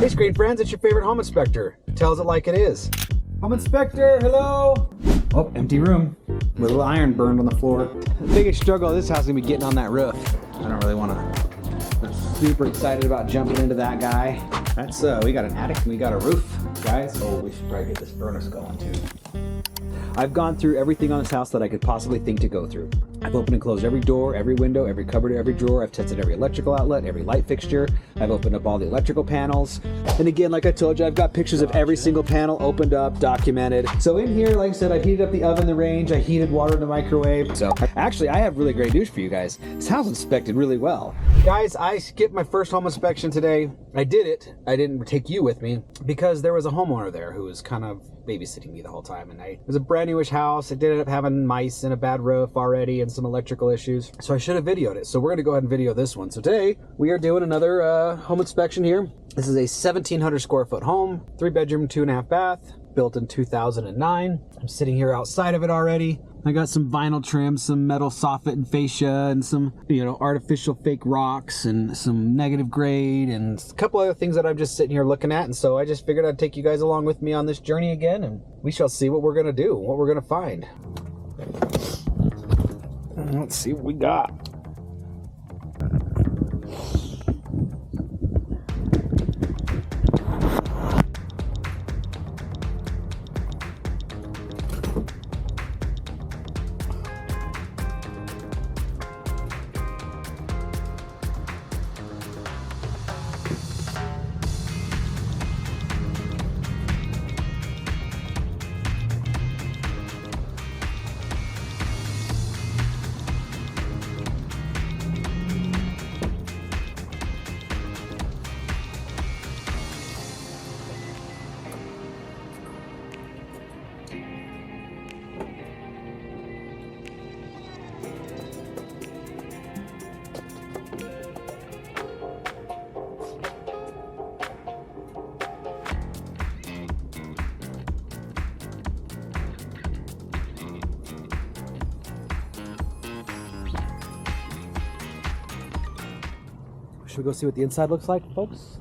Hey screen friends, it's your favorite home inspector. Tells it like it is. Home inspector, hello? Oh, empty room. With a little iron burned on the floor. The biggest struggle of this house is gonna be getting on that roof. I don't really wanna. I'm super excited about jumping into that guy. That's, we got an attic and we got a roof, guys. Oh, we should probably get this furnace going too. I've gone through everything on this house that I could possibly think to go through. I've opened and closed every door, every window, every cupboard, every drawer. I've tested every electrical outlet, every light fixture. I've opened up all the electrical panels. And again, like I told you, I've got pictures of every single panel opened up, documented. So in here, like I said, I've heated up the oven, the range, I heated water in the microwave. So actually, I have really great news for you guys. This house inspected really well. Guys, I skipped my first home inspection today. I did it. I didn't take you with me because there was a homeowner there who was kind of babysitting me the whole time, and it was a brand newish house. It did end up having mice and a bad roof already and some electrical issues, so I should have videoed it. So we're gonna go ahead and video this one. So today we are doing another home inspection here. This is a 1,700 square foot home, 3-bedroom, 2.5 bath, built in 2009. I'm sitting here outside of it already. I got some vinyl trim, some metal soffit and fascia, and some, artificial fake rocks, and some negative grade, and a couple other things that I'm just sitting here looking at. And so I just figured I'd take you guys along with me on this journey again, and we shall see what we're gonna do, what we're gonna find. Let's see what we got. Should we go see what the inside looks like, folks?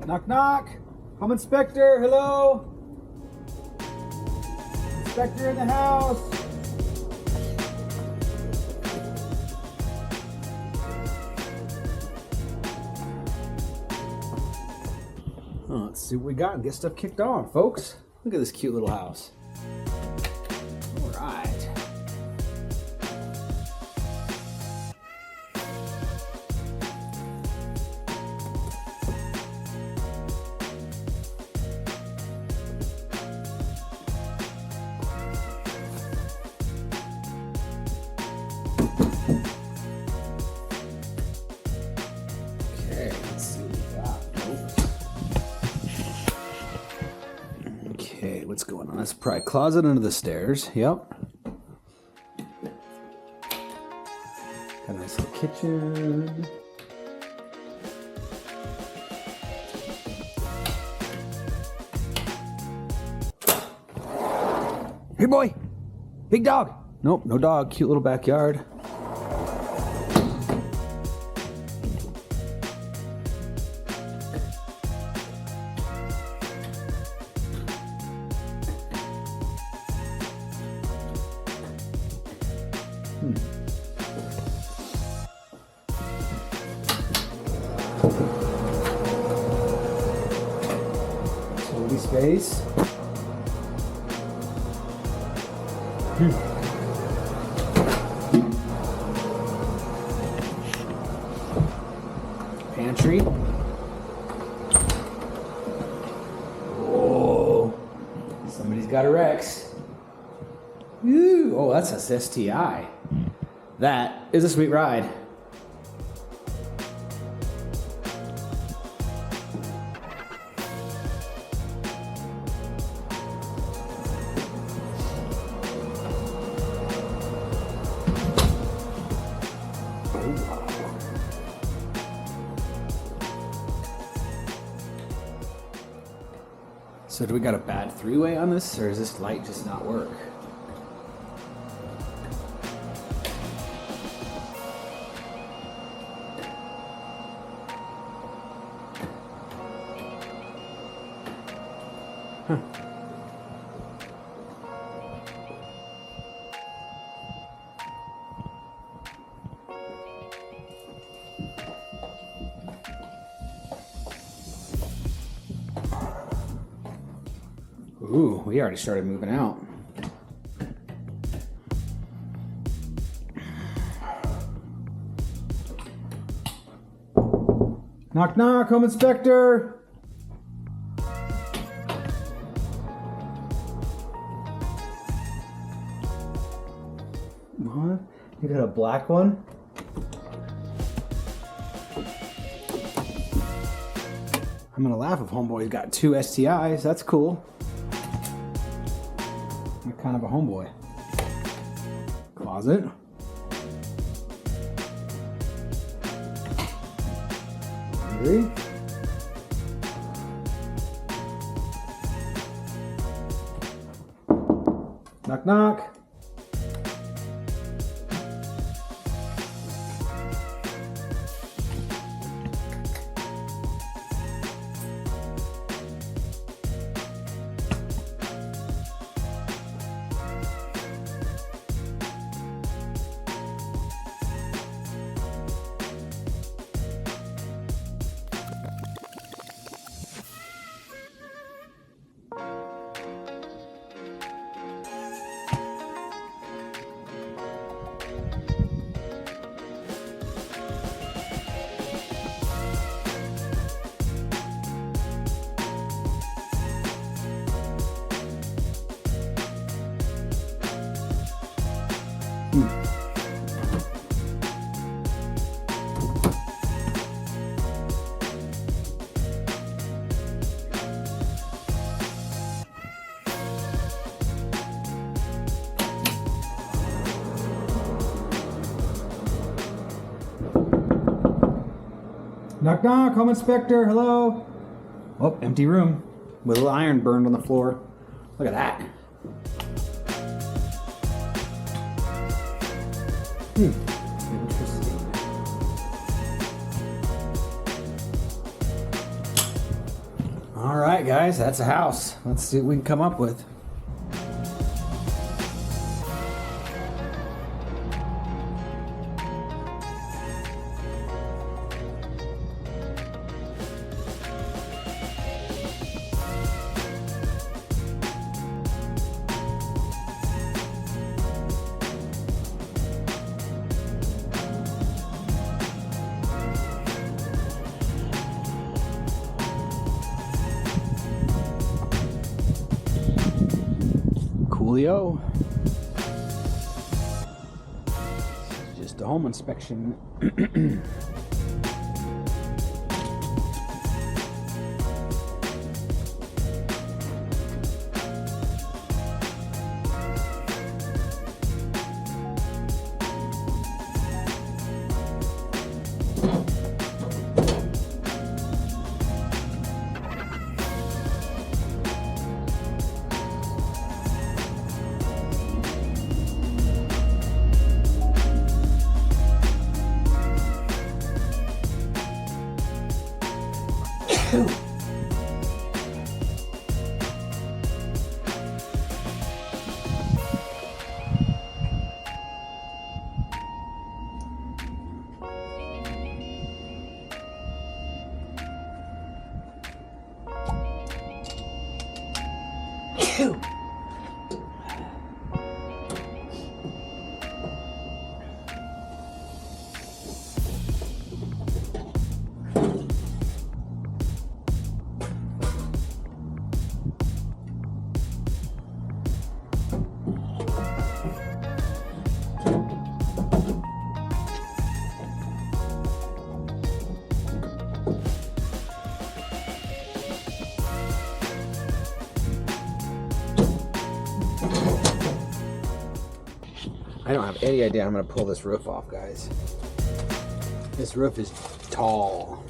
Knock, knock. Home inspector, hello? Inspector in the house. Let's see what we got and get stuff kicked on, folks. Look at this cute little house. All right. Okay, let's see what we got, folks. Okay, what's going on? That's probably a closet under the stairs. Yep. Got a nice little kitchen. Here, boy. Big dog. Nope, no dog. Cute little backyard. Utility space. Pantry. Oh, somebody's got a Rex. Ooh, oh, that's a STI. That is a sweet ride. So do we got a bad three-way on this, or does this light just not work? Huh. Ooh, we already started moving out. Knock, knock, home inspector. What? You got a black one? I'm gonna laugh if homeboy's got 2 STIs. That's cool. What kind of a homeboy? Closet. Laundry. Knock, knock. Knock, knock, home inspector, hello. Oh, empty room with a little iron burned on the floor. Look at that. Interesting. All right, guys, that's a house. Let's see what we can come up with. Coolio. Just a home inspection. I don't have any idea how I'm going to pull this roof off, guys. This roof is tall.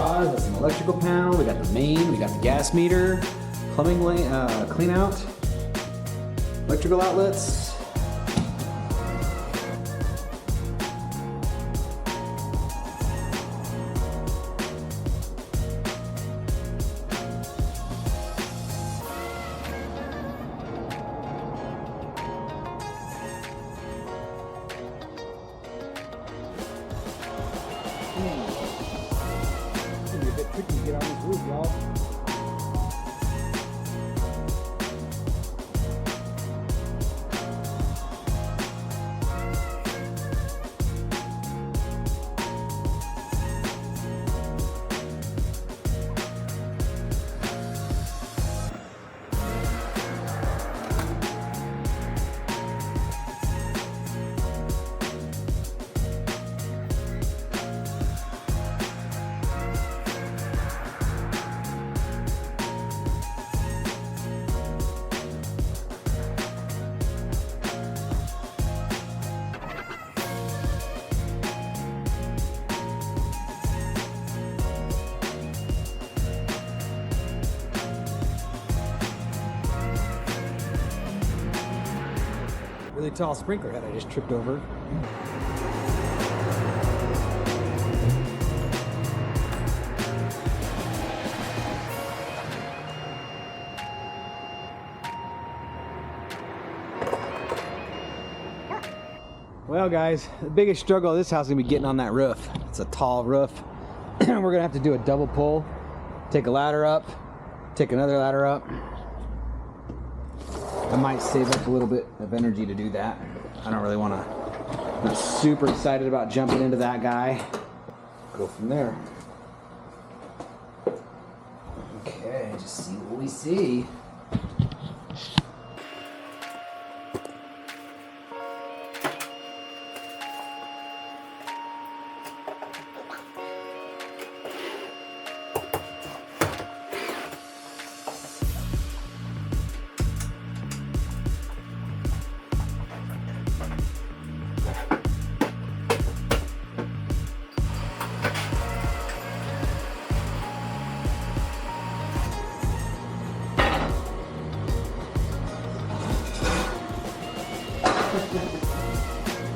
garage, that's an electrical panel, we got the main, we got the gas meter, plumbing clean out, electrical outlets. It's gonna be a bit tricky to get on this roof, y'all. Really tall sprinkler head I just tripped over. Well guys, the biggest struggle of this house is gonna be getting on that roof. It's a tall roof. We're gonna have to do a double pull, take a ladder up, take another ladder up. I might save up a little bit of energy to do that. I don't really want to, I'm not super excited about jumping into that guy. Go from there. Okay, just see what we see.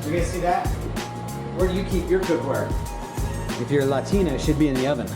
You guys see that? Where do you keep your cookware? If you're Latina, it should be in the oven.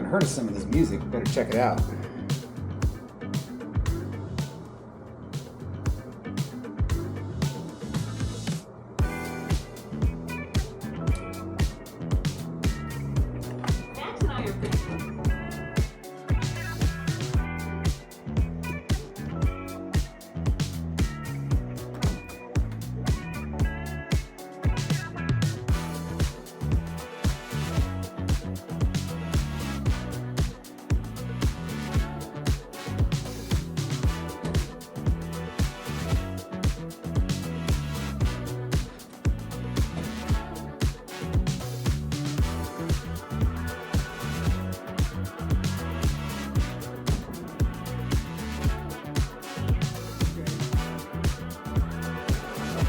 haven't heard of some of this music. Better check it out. Max and I are pretty close.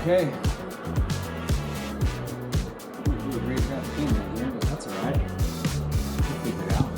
Okay. Ooh, a great cat thing right here, but that's alright. We'll figure it out.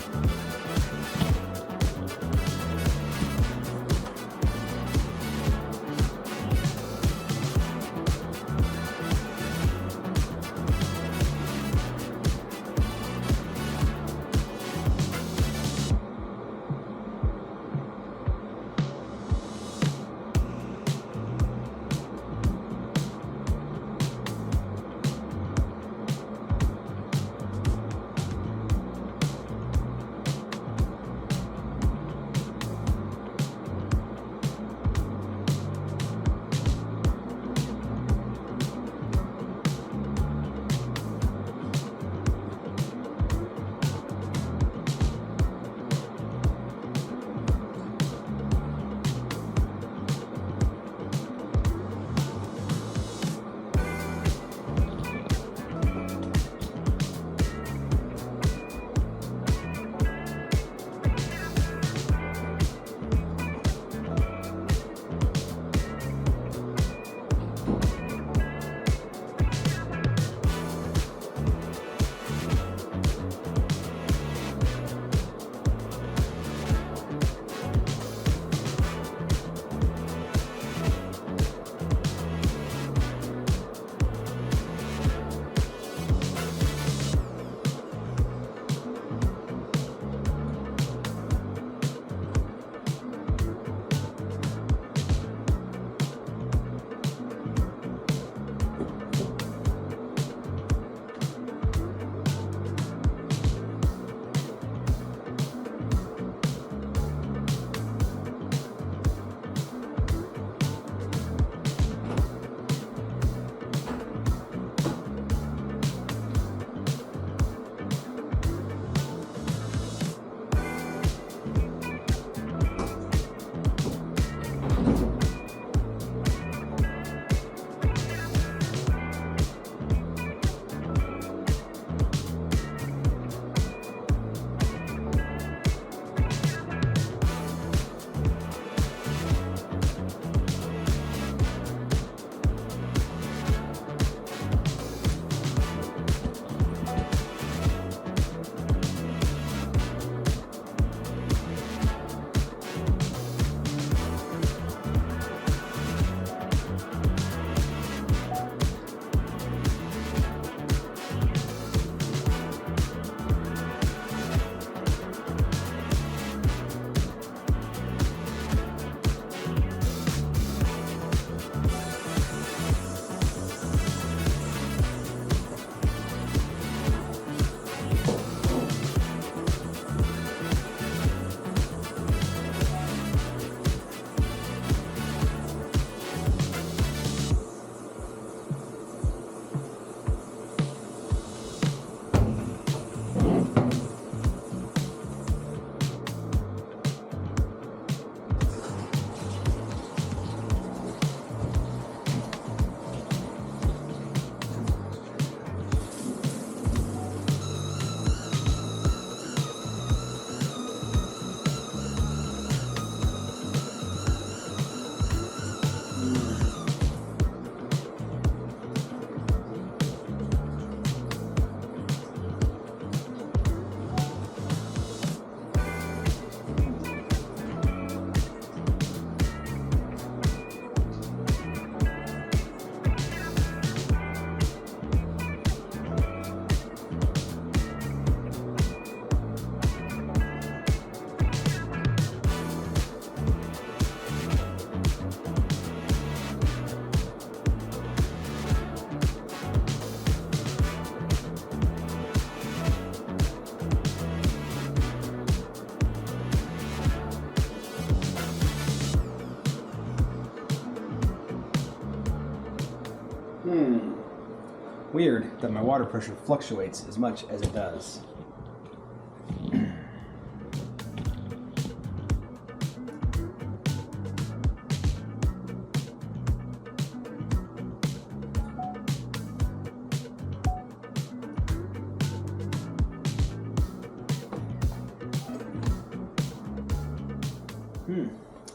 Weird that my water pressure fluctuates as much as it does.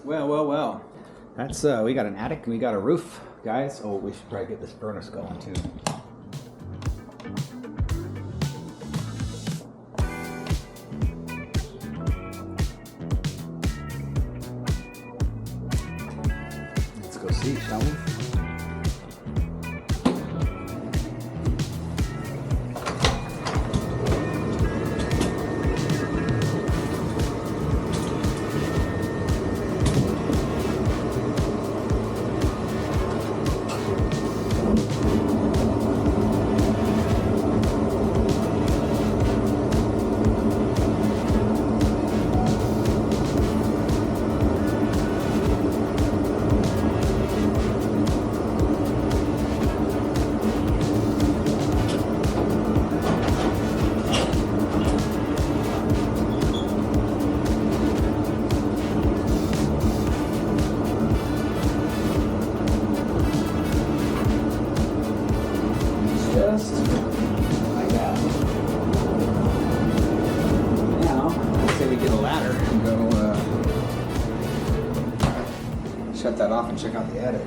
Well. That's we got an attic and we got a roof, guys. Oh, we should probably get this furnace going too. Let's go see, shall we? Just like that. Now, let's say we get a ladder and go shut that off and check out the attic.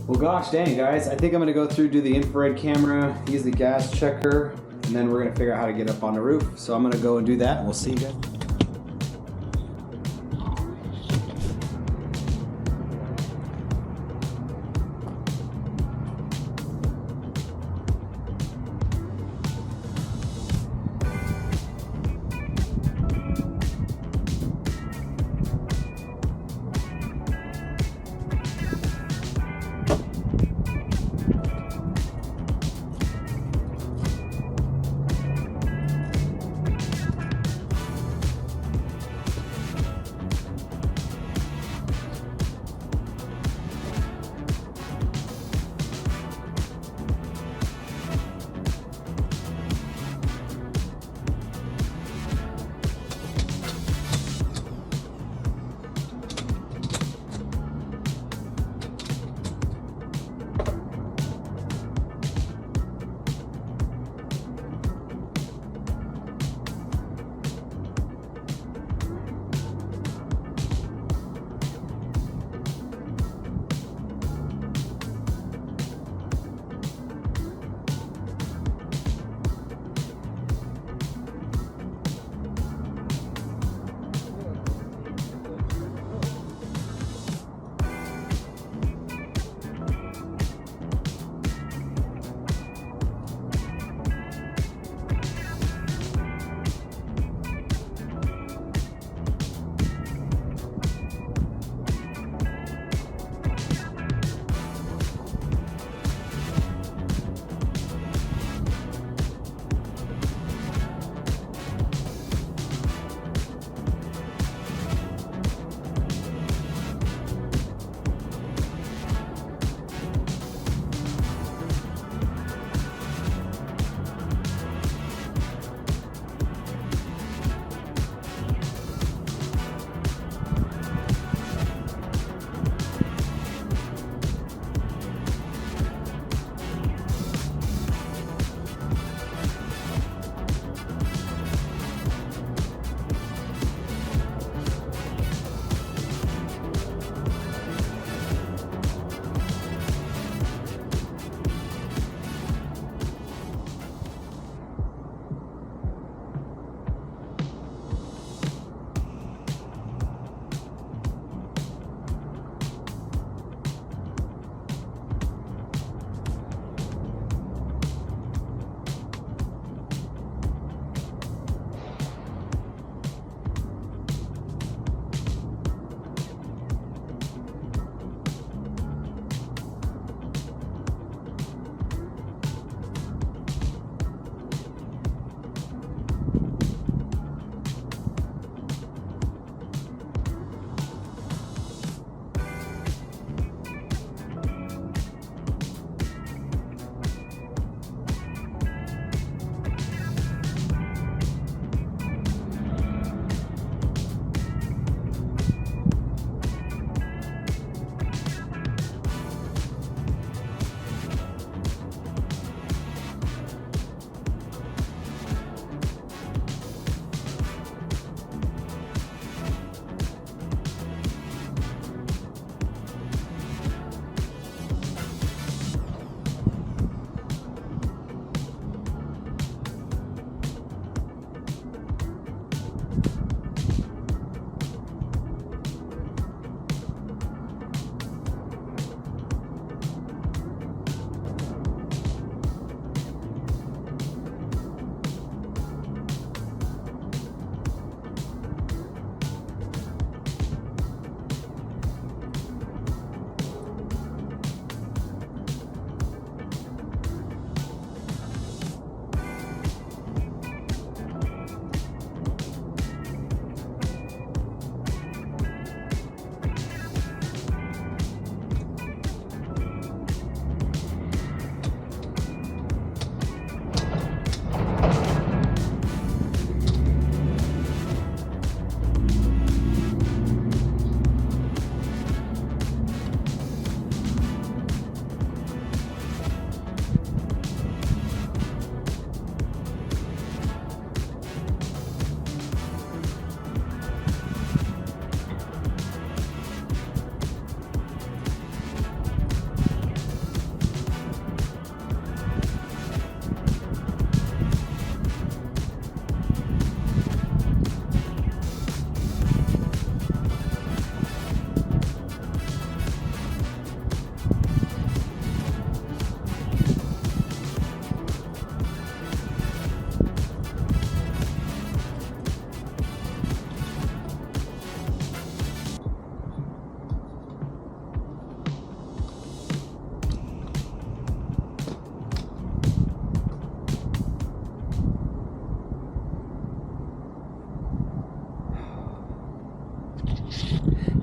Well, gosh dang, guys. I think I'm going to go through, do the infrared camera, use the gas checker, and then we're going to figure out how to get up on the roof. So I'm going to go and do that, and we'll see you guys.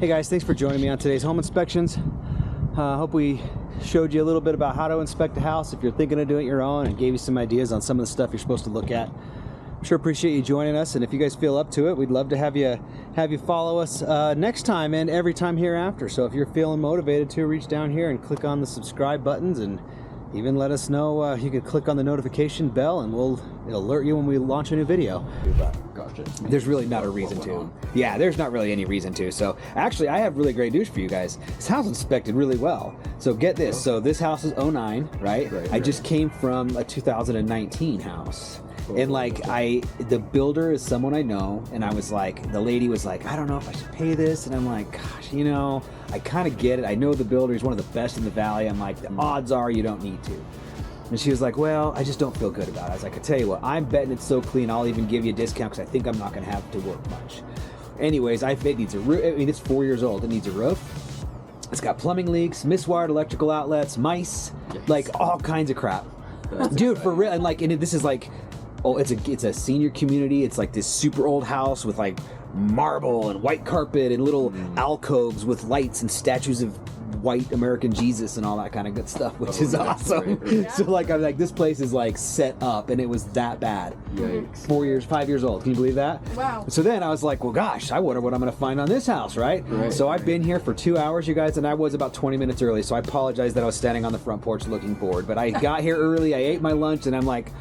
Hey guys, thanks for joining me on today's home inspections. Hope we showed you a little bit about how to inspect a house if you're thinking of doing it your own, and gave you some ideas on some of the stuff you're supposed to look at. Sure appreciate you joining us, and if you guys feel up to it, we'd love to have you follow us next time and every time hereafter. So if you're feeling motivated to, reach down here and click on the subscribe buttons, and even let us know. You can click on the notification bell and it'll alert you when we launch a new video. There's really not a reason to. Yeah, there's not really any reason to. So actually, I have really great news for you guys. This house inspected really well. So get this. So this house is 09, right? I just came from a 2019 house. And like the builder is someone I know, and I was like, the lady was like, I don't know if I should pay this, and I'm like, gosh, you know, I kind of get it. I know the builder is one of the best in the valley. I'm like, the odds are you don't need to. And she was like, well, I just don't feel good about it. I was like, I tell you what, I'm betting it's so clean, I'll even give you a discount because I think I'm not going to have to work much. Anyways, it needs a roof. I mean, it's 4 years old. It needs a roof. It's got plumbing leaks, miswired electrical outlets, mice, like all kinds of crap. Dude, for real. And like, and this is like, oh, it's a senior community. It's like this super old house with like marble and white carpet and little alcoves with lights and statues of white American Jesus and all that kind of good stuff, which is awesome. Right. So like, I'm like, this place is like set up, and it was that bad. Yikes. 5 years old. Can you believe that? Wow. So then I was like, well, gosh, I wonder what I'm going to find on this house, right? So I've been here for 2 hours, you guys, and I was about 20 minutes early. So I apologize that I was standing on the front porch looking bored, but I got here early. I ate my lunch, and I'm like,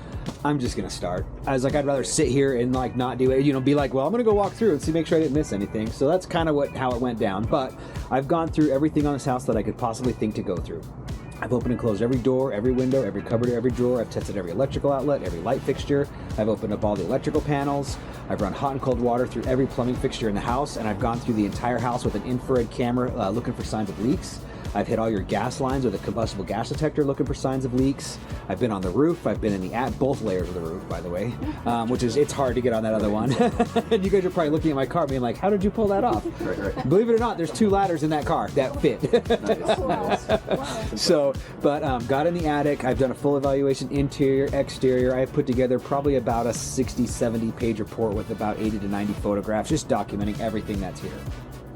I'm just gonna start. I was like, I'd rather sit here and like not do it, you know, be like, well, I'm gonna go walk through and see, make sure I didn't miss anything. So that's kind of how it went down. But I've gone through everything on this house that I could possibly think to go through. I've opened and closed every door, every window, every cupboard, every drawer. I've tested every electrical outlet, every light fixture. I've opened up all the electrical panels. I've run hot and cold water through every plumbing fixture in the house, and I've gone through the entire house with an infrared camera looking for signs of leaks. I've hit all your gas lines with a combustible gas detector looking for signs of leaks. I've been on the roof. I've been in both layers of the roof, by the way, which is, it's hard to get on that other one. And you guys are probably looking at my car being like, how did you pull that off? Right. Believe it or not, there's 2 ladders in that car that fit. Nice. So, but got in the attic. I've done a full evaluation, interior, exterior. I've put together probably about a 60, 70 page report with about 80 to 90 photographs, just documenting everything that's here.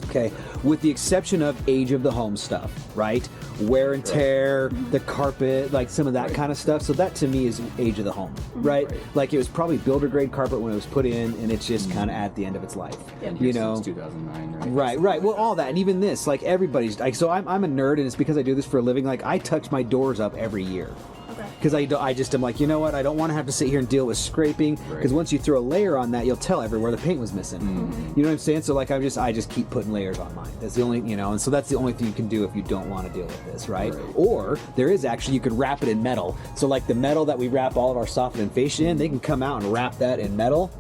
Okay, with the exception of age of the home stuff, right? Wear and tear, the carpet, like some of that kind of stuff. So that to me is age of the home, right? Like it was probably builder grade carpet when it was put in, and it's just kind of at the end of its life. You know, 2009, right? Right. Well, all that, and even this, like everybody's like. So I'm a nerd, and it's because I do this for a living. Like I touch my doors up every year. Because I just am like, you know what, I don't want to have to sit here and deal with scraping, because once you throw a layer on that, you'll tell everywhere the paint was missing. You know what I'm saying? So like I just keep putting layers on mine. That's the only, you know, and so that's the only thing you can do if you don't want to deal with this, right? Or there is actually, you could wrap it in metal. So like the metal that we wrap all of our soffit and fascia in, they can come out and wrap that in metal,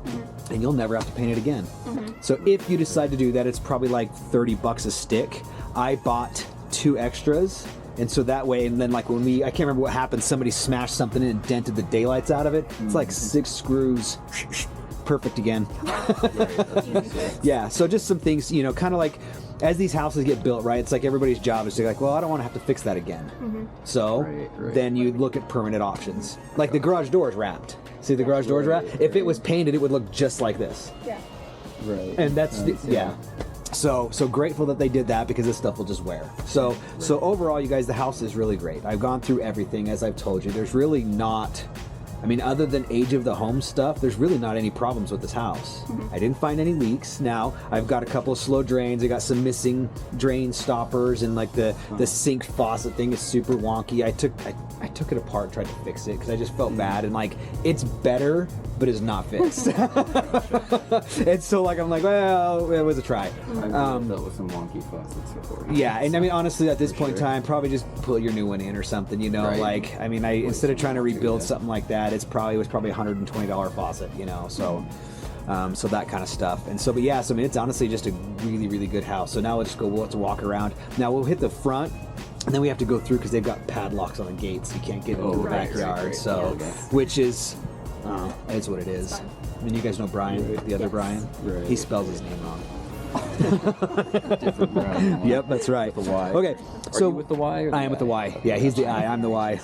and you'll never have to paint it again. So if you decide to do that, it's probably like $30 a stick. I bought 2 extras. And so that way, and then like when I can't remember what happened, somebody smashed something in and dented the daylights out of it. It's like 6 screws, perfect again. Yeah, so just some things, you know, kind of like as these houses get built, right? It's like everybody's job is to be like, well, I don't want to have to fix that again. So then you look at permanent options. Like the garage door is wrapped. See the garage door is wrapped? If it was painted, it would look just like this. Yeah. Right. And that's, yeah. So grateful that they did that, because this stuff will just wear. So overall, you guys, the house is really great. I've gone through everything, as I've told you. There's really not, I mean, other than age of the home stuff, there's really not any problems with this house. I didn't find any leaks. Now, I've got a couple of slow drains. I got some missing drain stoppers, and like the sink faucet thing is super wonky. I took it apart, tried to fix it, because I just felt bad, and like, it's better, but it's not fixed. And so like, I'm like, well, it was a try. I've dealt with some wonky faucets before. Yeah, and I mean, honestly, at this point in time, probably just put your new one in or something, you know, like, I mean, instead of trying to rebuild something like that, it was probably $120 faucet, you know, so so that kind of stuff. And so, but yeah, so I mean, it's honestly just a really, really good house. So now we'll have to walk around. Now we'll hit the front, and then we have to go through, because they've got padlocks on the gates. You can't get into the backyard. So, which is, it's what it is. I mean, you guys know Brian, the other Brian? Right. He spells his name wrong. Different Brian. Yep, that's right. The Y. Okay, so are you with the Y? Or the I am with the Y. Yeah, he's the I. I'm the Y.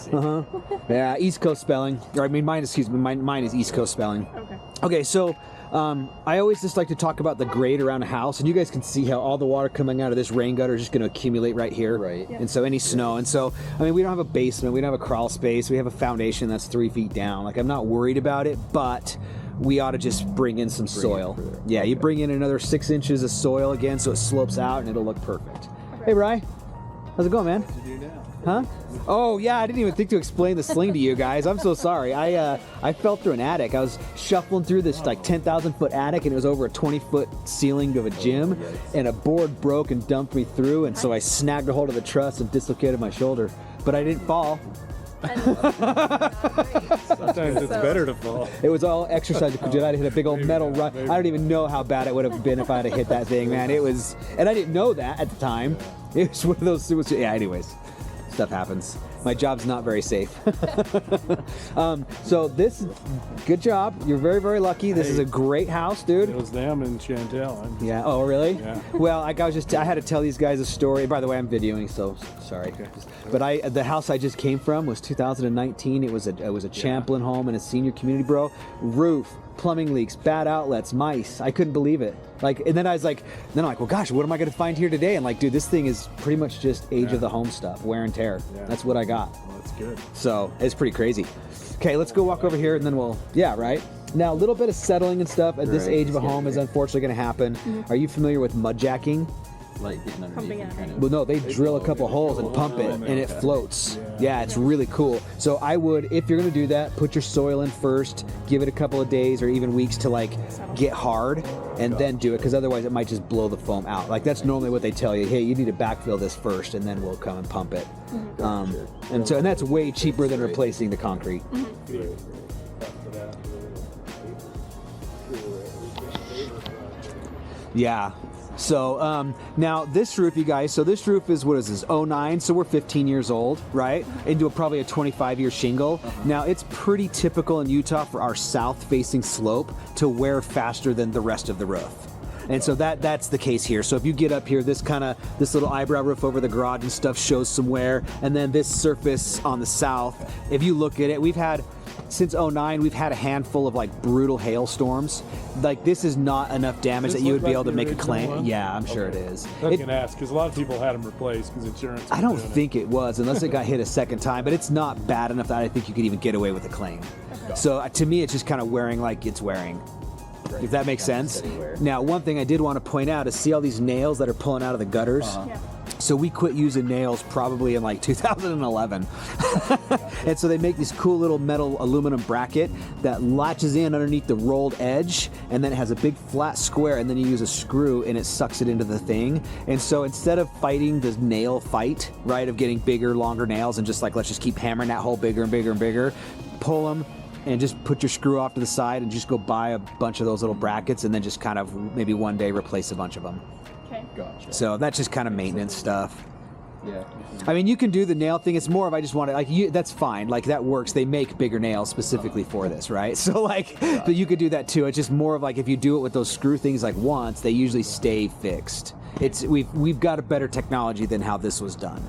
Yeah, East Coast spelling. Or I mean, mine is East Coast spelling. Okay, so I always just like to talk about the grade around a house, and you guys can see how all the water coming out of this rain gutter is just going to accumulate right here. Right. And so any snow, and so, I mean, we don't have a basement, we don't have a crawl space, we have a foundation that's 3 feet down. Like, I'm not worried about it, but we ought to just bring in some soil. Yeah, you bring in another 6 inches of soil again so it slopes out and it'll look perfect. Hey, Bri. How's it going, man? What you do now? Huh? Oh, yeah, I didn't even think to explain the sling to you guys. I'm so sorry. I fell through an attic. I was shuffling through this like 10,000 foot attic, and it was over a 20-foot ceiling of a gym, and a board broke and dumped me through, and so I snagged a hold of the truss and dislocated my shoulder. But I didn't fall. Sometimes it's better to fall. It was all exercise. I'd hit a big old metal run. I don't even know how bad it would have been if I'd have hit that thing, man. It was, and I didn't know that at the time. It was one of those, yeah, anyways, stuff happens. My job's not very safe. So this, good job. You're very, very lucky. This is a great house, dude. It was them and Chantel. Yeah. Oh, really? Yeah. Well, I had to tell these guys a story. By the way, I'm videoing, so sorry. Okay. But the house I just came from was 2019. It was a Champlin home and a senior community, bro. Roof, plumbing leaks, bad outlets, mice. I couldn't believe it. Like, and then I'm like, well, gosh, what am I gonna find here today? And like, dude, this thing is pretty much just age of the home stuff, wear and tear. Yeah. That's what I got. Well, that's good. So it's pretty crazy. Okay, let's go walk over here and then yeah, right? Now, a little bit of settling and stuff at this age of a home is unfortunately gonna happen. Are you familiar with mud jacking? Like getting underneath Pumping and it. kind of. Well, no, they drill a couple holes and pump it, and it floats. Yeah, it's really cool. So I would, if you're gonna do that, put your soil in first, give it a couple of days or even weeks to like get hard, and then do it, because otherwise it might just blow the foam out. Like that's normally what they tell you. Hey, you need to backfill this first, and then we'll come and pump it. And that's way cheaper than replacing the concrete. Yeah. So now this roof, you guys, so this roof is, what is this, 09, so we're 15 years old, right? Into probably a 25-year shingle. Now it's pretty typical in Utah for our south-facing slope to wear faster than the rest of the roof. And so that's the case here. So if you get up here, this little eyebrow roof over the garage and stuff shows some wear. And then this surface on the south, if you look at it, we've had, since 09, we've had a handful of like brutal hailstorms. Like this is not enough damage that you would be able to make a claim. One? Yeah, I'm sure it is. I was gonna ask, because a lot of people had them replaced because insurance. I don't think it was, unless it got hit a second time, but it's not bad enough that I think you could even get away with a claim. So to me, it's just kind of wearing like it's wearing. If that makes sense. Now, one thing I did want to point out is, see all these nails that are pulling out of the gutters? So we quit using nails probably in like 2011. And so they make this cool little metal aluminum bracket that latches in underneath the rolled edge, and then it has a big flat square, and then you use a screw and it sucks it into the thing. And so instead of fighting this nail fight, right, of getting bigger, longer nails and just like, let's just keep hammering that hole bigger and bigger and bigger, pull them, and just put your screw off to the side and just go buy a bunch of those little brackets, and then just kind of maybe one day replace a bunch of them. Okay. Gotcha. So that's just kind of maintenance stuff. Yeah. I mean, you can do the nail thing. It's more of, I just want it, that's fine. Like that works. They make bigger nails specifically for this, right? So like, but you could do that too. It's just more of like, if you do it with those screw things like once, they usually stay fixed. We've got a better technology than how this was done.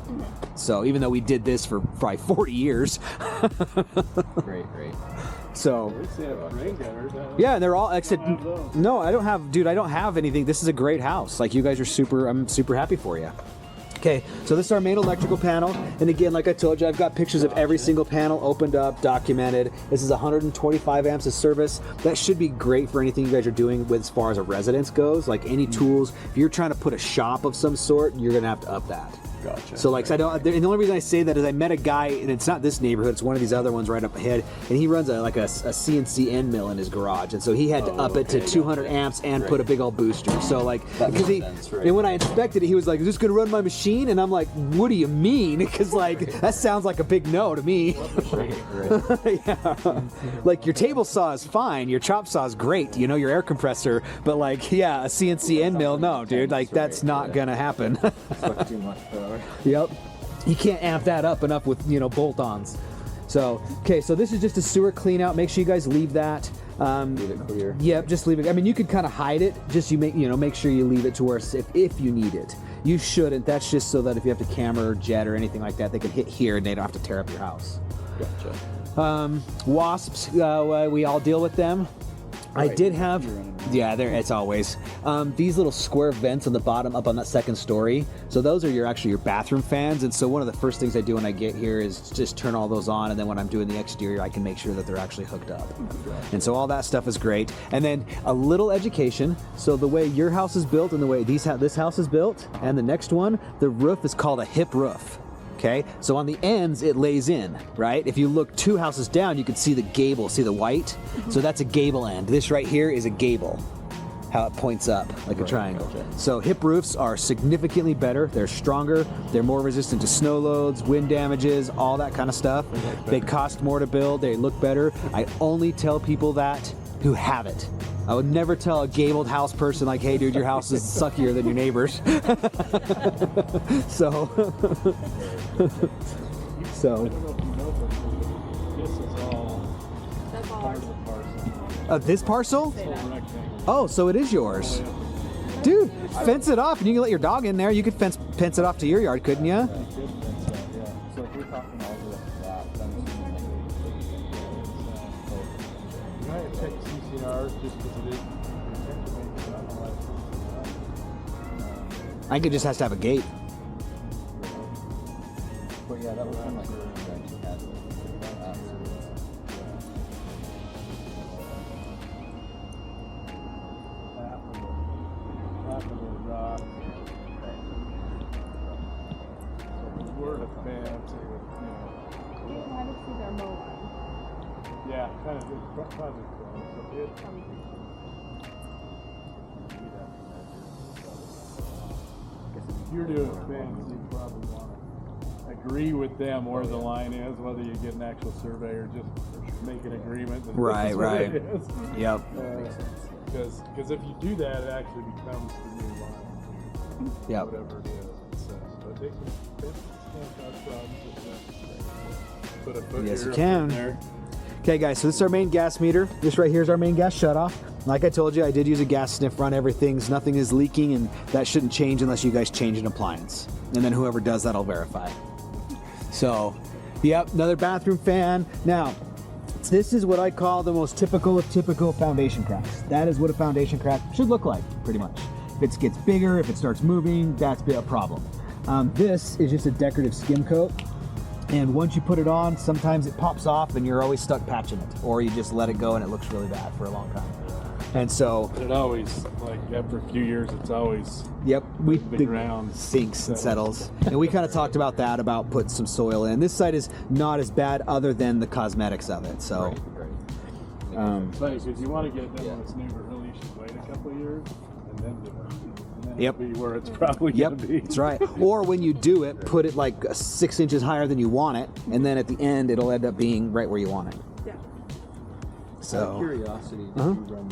So even though we did this for probably 40 years. Great. So Rain gutters. yeah, and they're all except no, I don't have anything. This is a great house. Like you guys are I'm super happy for you. Okay, so this is our main electrical panel, and again, like I told you, I've got pictures of every single panel opened up, documented. This is 125 amps of service. That should be great for anything you guys are doing with as far as a residence goes. Like any tools, if you're trying to put a shop of some sort, you're gonna have to up that. Gotcha. So like, and the only reason I say that is I met a guy, and it's not this neighborhood, it's one of these other ones right up ahead, and he runs a CNC end mill in his garage, and so he had to up it to 200 amps and put a big old booster. So like, because and when I inspected it, he was like, "Is this gonna run my machine?" And I'm like, "What do you mean?" Because like, that sounds like a big no to me. Yeah. Like your table saw is fine, your chop saw is great, you know, your air compressor, but like, yeah, a CNC end mill, no, dude, like that's not gonna happen. Suck too much power. Yep. You can't amp that up enough with, bolt-ons. So, okay, so this is just a sewer clean out. Make sure you guys leave that. Leave it clear. Yep, just leave it. I mean, you could kind of hide it. Just make sure you leave it to where if you need it. You shouldn't. That's just so that if you have to camera or jet or anything like that, they can hit here and they don't have to tear up your house. Gotcha. Wasps, we all deal with them. I did have, yeah, there it's always these little square vents on the bottom up on that second story. So those are your bathroom fans. And so one of the first things I do when I get here is just turn all those on, and then when I'm doing the exterior, I can make sure that they're actually hooked up. And so all that stuff is great. And then a little education. So the way your house is built and the way this house is built, and the next one, the roof is called a hip roof. Okay, so on the ends it lays in, right? If you look 2 houses down, you can see the gable, see the white? So that's a gable end. This right here is a gable, how it points up like a triangle. So hip roofs are significantly better. They're stronger. They're more resistant to snow loads, wind damages, all that kind of stuff. They cost more to build. They look better. I only tell people that who have it. I would never tell a gabled house person like, hey dude, your house is suckier than your neighbor's. So, I don't know if you know, but this is all That's all part ours. of the parcel. this parcel? Say that. Rectangle. Oh, so it is yours. Dude, fence it off and you can let your dog in there. You could fence it off to your yard, couldn't you? Yeah. So if we're talking all of that, then it's You might check CCRs just because it is. I think it just has to have a gate. but yeah, that was kind of like what you had Half of the rock. So we're a fan to, You can kind of see their mow line. yeah, kind of it's project zone. So it. If you're doing fence, you probably want to agree with them where the line is, whether you get an actual survey or just make an agreement. That Right, this is where right. it is. Yep. Because if you do that, it actually becomes the new line. Yep. Whatever it is. So, but they can cause problems if necessary. Put a foot Yes, here, you a foot can. there. Okay guys, so this is our main gas meter. This right here is our main gas shutoff. Like I told you, I did use a gas sniff run. Nothing is leaking, and that shouldn't change unless you guys change an appliance. And then whoever does that, I'll verify. So, yep, another bathroom fan. Now, this is what I call the most typical of typical foundation cracks. That is what a foundation crack should look like, pretty much. If it gets bigger, if it starts moving, that's a problem. This is just a decorative skim coat. And once you put it on, sometimes it pops off and you're always stuck patching it. Or you just let it go and it looks really bad for a long time. And so, But it always, like after a few years, it's always yep, the ground sinks and settles. And we kind of talked about that, about putting some soil in. This side is not as bad other than the cosmetics of it. So, It's funny because you want to get it done when it's new, but really you should wait a couple of years and then do it. And then Yep. it'll be where it's probably yep, going to be. that's right. Or when you do it, put it like 6 inches higher than you want it. And then at the end, it'll end up being right where you want it. Yeah. Out of So, curiosity, did you run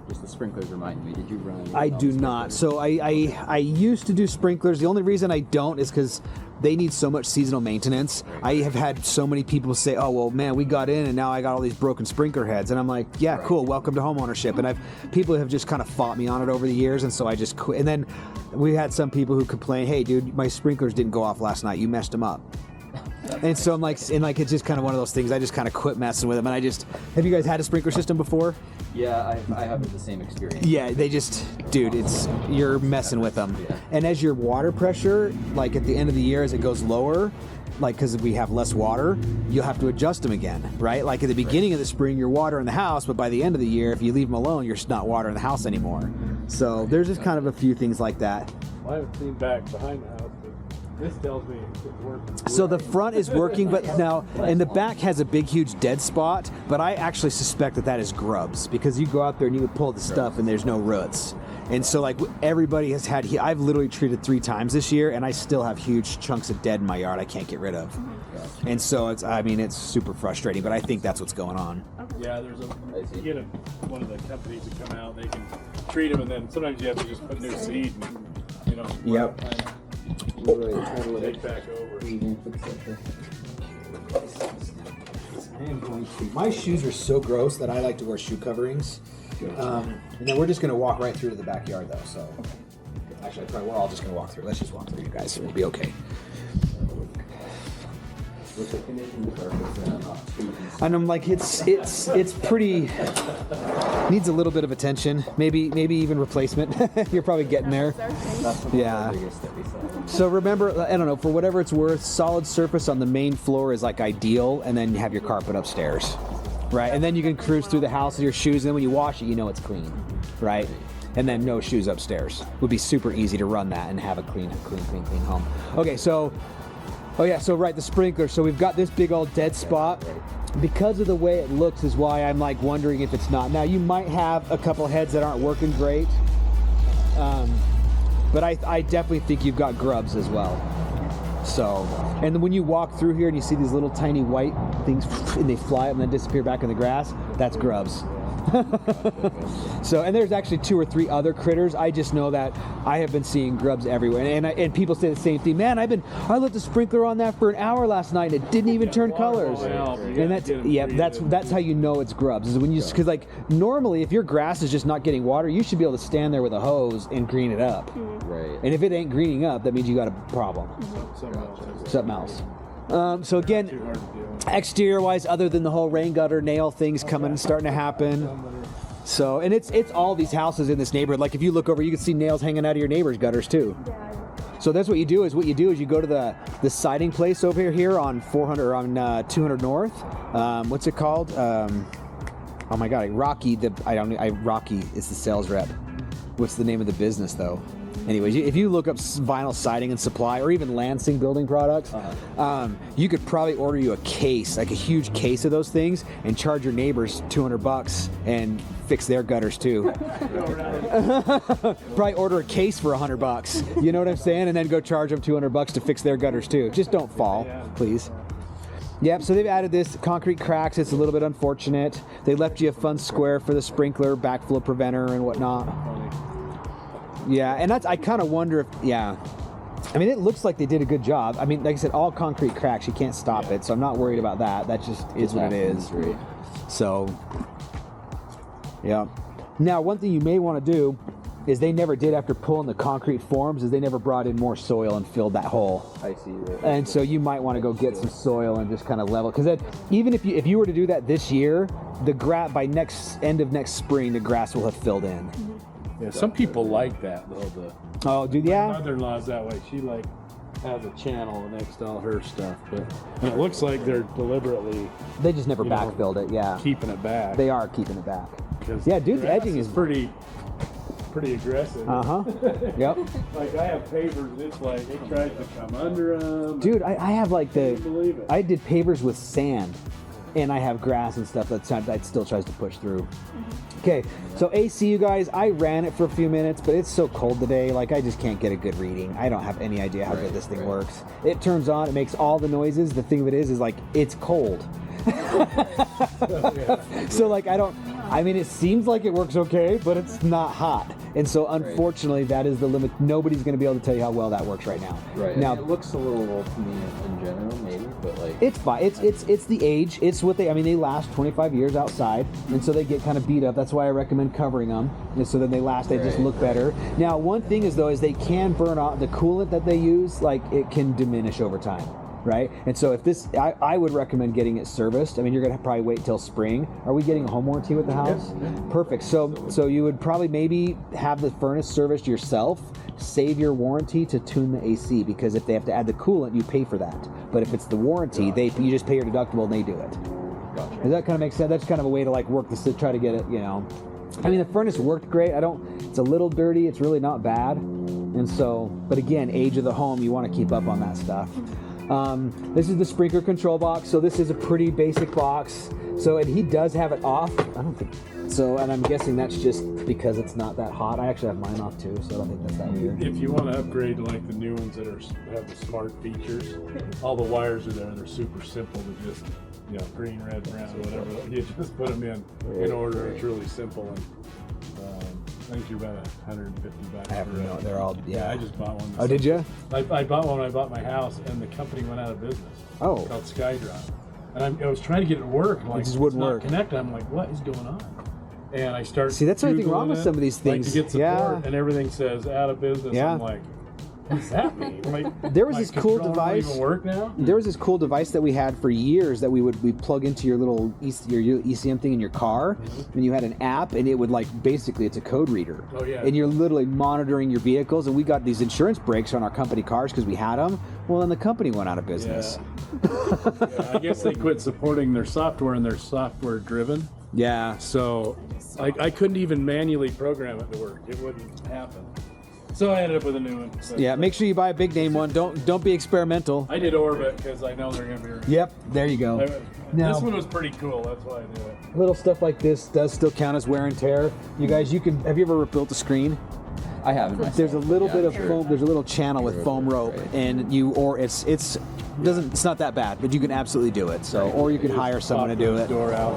just the sprinklers remind me, did you run? I do not. So I used to do sprinklers. The only reason I don't is because they need so much seasonal maintenance. I have had so many people say, oh, well, man, we got in and now I got all these broken sprinkler heads. And I'm like, yeah, cool, welcome to homeownership. And people have just kind of fought me on it over the years. And so I just quit. And then we had some people who complain, hey, dude, my sprinklers didn't go off last night. You messed them up. And so I'm like, it's just kind of one of those things. I just kind of quit messing with them. And have you guys had a sprinkler system before? Yeah, I have the same experience. Yeah, they just, dude, you're messing with them. Yeah. And as your water pressure, like at the end of the year, as it goes lower, like because we have less water, you'll have to adjust them again, right? Like at the beginning of the spring, you're watering the house, but by the end of the year, if you leave them alone, you're not watering the house anymore. So there's just kind of a few things like that. Well, I haven't seen back behind the house, but this tells me it's working. So the front is working, but now, and the back has a big, huge dead spot, but I actually suspect that is grubs, because you go out there and you would pull the stuff and there's no roots. And so like everybody has had, I've literally treated 3 times this year and I still have huge chunks of dead in my yard I can't get rid of. And so it's super frustrating, but I think that's what's going on. Yeah, you get one of the companies to come out, they can treat them, and then sometimes you have to just put new seed and, Yep. take back over. My shoes are so gross that I like to wear shoe coverings. And then we're just going to walk right through to the backyard though, so. Actually, we're all just going to walk through. Let's just walk through, you guys. We'll be okay. With the conditions are not too. And I'm like, it's pretty, needs a little bit of attention, maybe even replacement. You're probably getting there. That's the Yeah. biggest that we saw. So remember, I don't know, for whatever it's worth, solid surface on the main floor is like ideal, and then you have your carpet upstairs, right? And then you can cruise through the house with your shoes, and then when you wash it, you know it's clean, right? And then no shoes upstairs. Would be super easy to run that and have a clean home. Okay, so, oh yeah, so right, the sprinkler. So we've got this big old dead spot. Because of the way it looks is why I'm like wondering if it's not. Now you might have a couple heads that aren't working great, but I definitely think you've got grubs as well. So, and then when you walk through here and you see these little tiny white things and they fly up and then disappear back in the grass, that's grubs. So, and there's actually 2 or 3 other critters. I just know that I have been seeing grubs everywhere, and people say the same thing. Man, I left the sprinkler on that for an hour last night and it didn't even turn colors. And that's how you know it's grubs. Is when you, because like normally if your grass is just not getting water, you should be able to stand there with a hose and green it up. Right. And if it ain't greening up, that means you got a problem. Something else. So again, Too hard to do. exterior wise, other than the whole rain gutter nail things coming and starting to happen. So, and it's all these houses in this neighborhood. Like if you look over, you can see nails hanging out of your neighbor's gutters too. So that's what you do is you go to the siding place over here on 400 or on 200 North. What's it called? Oh my God, Rocky. Rocky is the sales rep. What's the name of the business though? Anyways, if you look up Vinyl Siding and Supply, or even Lansing Building Products, you could probably order you a case, like a huge case of those things, and charge your neighbors $200 and fix their gutters too. Probably order a case for $100. You know what I'm saying? And then go charge them $200 to fix their gutters too. Just don't fall, please. Yep, so they've added this concrete cracks. It's a little bit unfortunate. They left you a fun square for the sprinkler, backflow preventer, and whatnot. Yeah, and I kind of wonder if, I mean, it looks like they did a good job. I mean, like I said, all concrete cracks, you can't stop it, so I'm not worried about that. That just is what it is. Right. So, yeah. Now, one thing you may want to do is they never did, after pulling the concrete forms, is they never brought in more soil and filled that hole. I see. Right. And so you might want to go get some soil and just kind of level, because even if you were to do that this year, the by end of next spring, the grass will have filled in. Yeah, some people like that though. Oh, dude, My yeah. mother-in-law's that way. She has a channel next to all her stuff, and it looks like they're deliberately They just never you know, backfilled it. Yeah, keeping it back. they are keeping it back. 'Cause Yeah, dude, the grass edging is pretty aggressive. Yep. Like I have pavers, it's like it tries to come under them. Dude, I have like Can't believe it. I did pavers with sand, and I have grass and stuff that still tries to push through. Okay, so AC, you guys, I ran it for a few minutes, but it's so cold today, like I just can't get a good reading. I don't have any idea how good this thing works. It turns on, it makes all the noises. The thing of it is like it's cold. So like I mean, it seems like it works okay, but it's not hot. And so unfortunately, that is the limit. Nobody's going to be able to tell you how well that works right now. Right. Now, It looks a little old to me in general, maybe, but like. it's fine. It's the age. It's what they last 25 years outside, and so they get kind of beat up. That's why I recommend covering them, and so then they last. They just Right. look better. Now, one thing is though, is they can burn off the coolant that they use. Like it can diminish over time, right? And so if this, I would recommend getting it serviced. I mean, you're gonna probably wait till spring. Are we getting a home warranty with the house? Perfect. So you would probably maybe have the furnace serviced yourself. Save your warranty to tune the AC, because if they have to add the coolant, you pay for that. But if it's the warranty, you just pay your deductible and they do it. Gotcha. Does that kind of make sense? That's kind of a way to like work this to try to get it, you know. I mean, the furnace worked great. It's a little dirty. It's really not bad. And so, but again, age of the home, you want to keep up on that stuff. This is the sprinkler control box. So this is a pretty basic box. So, and he does have it off. I don't think so. And I'm guessing that's just because it's not that hot. I actually have mine off too, so I don't think that's that weird. If you want to upgrade to like the new ones that have the smart features, all the wires are there. They're super simple to just, green, red, brown, whatever. You just put them in order. It's really simple. And I think you're about $150. I have no. They're all Yeah, I just bought one. Oh, did you? I bought one when I bought my house, and the company went out of business. Oh. Called SkyDrive. And I was trying to get it to work. And like, just wouldn't it's not work. connected. I'm like, what is going on? And I start. See, that's the only thing wrong Googling with it, some of these things. Like, to get support, Yeah. and everything says out of business. Yeah. I'm like, What's that mean? There was My this cool controller don't device. even work now? There was this cool device that we had for years that we plug into your little your ECM thing in your car, and you had an app, and it would like basically it's a code reader. Oh, yeah. And you're literally monitoring your vehicles, and we got these insurance breaks on our company cars because we had them. Well, then the company went out of business. Yeah, I guess they quit supporting their software, and they're software driven. Yeah. So I couldn't even manually program it to work. It wouldn't happen. So I ended up with a new one. But Yeah. Make sure you buy a big name one. Don't be experimental. I did Orbit because I know they're going to be. Yep. There you go. Now- This one was pretty cool. That's why I did it. Little stuff like this does still count as wear and tear. You guys, have you ever rebuilt a screen? I haven't. myself. There's a little Yeah, bit of sure. foam. There's a little channel with foam rope, right. and it's not that bad, but you can absolutely do it. So, or you can hire someone to Pop do the it. Door out.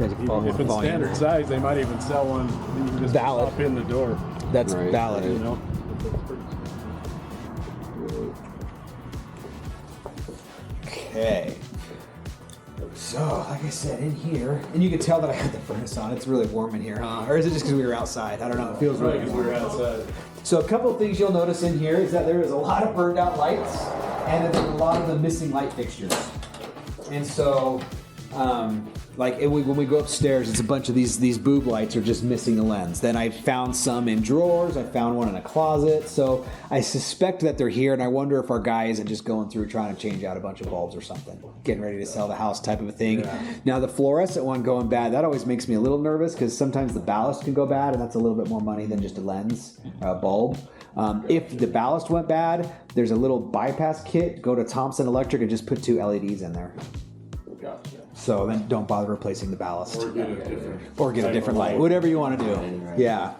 You guys can follow- If it's follow you. standard size, they might even sell one. You can just Valid. pop in the door. That's Right. valid. You know. Okay. So, like I said, in here, and you can tell that I had the furnace on. It's really warm in here, huh? Or is it just because we were outside? I don't know. It feels really Because warm. we're outside. So a couple of things you'll notice in here is that there is a lot of burned out lights and that there's a lot of the missing light fixtures. And so, when we go upstairs, it's a bunch of these boob lights are just missing the lens. Then I found some in drawers. I found one in a closet. So I suspect that they're here, and I wonder if our guy isn't just going through trying to change out a bunch of bulbs or something, getting ready to sell the house type of a thing. Yeah. Now the fluorescent one going bad, that always makes me a little nervous because sometimes the ballast can go bad, and that's a little bit more money than just a lens, bulb. If the ballast went bad, there's a little bypass kit. Go to Thompson Electric and just put 2 LEDs in there. Gotcha. So then don't bother replacing the ballast. Or get a different light. Whatever you want to do. Yeah.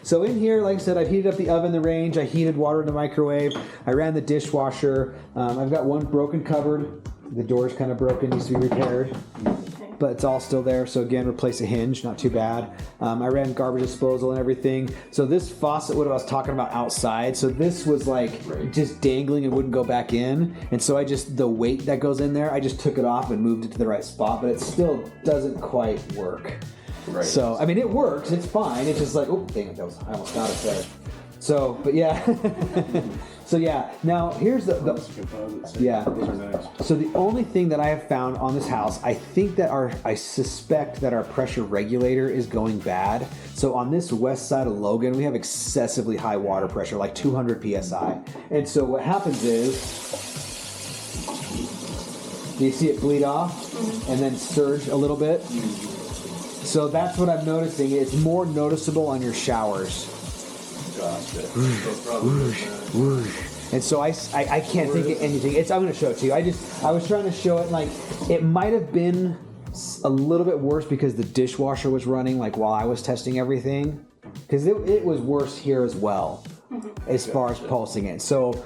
So in here, like I said, I've heated up the oven, the range. I heated water in the microwave. I ran the dishwasher. I've got one broken cupboard. The door's kind of broken, needs to be repaired. But it's all still there. So again, replace a hinge, not too bad. I ran garbage disposal and everything. So this faucet, what I was talking about outside, so this was like just dangling and wouldn't go back in. And so the weight that goes in there, I just took it off and moved it to the right spot, but it still doesn't quite work. Right. So, I mean, it works, it's fine. It's just like, oh, dang it, I almost got it there. So, but yeah. So yeah, now here's the yeah. Those are nice. So the only thing that I have found on this house, I suspect that our pressure regulator is going bad. So on this west side of Logan, we have excessively high water pressure, like 200 PSI. And so what happens is, do you see it bleed off and then surge a little bit? So that's what I'm noticing. It's more noticeable on your showers. Gotcha. And so I can't think of anything. I'm going to show it to you. I was trying to show it like it might have been a little bit worse because the dishwasher was running like while I was testing everything, because it was worse here as well as far as pulsing it. So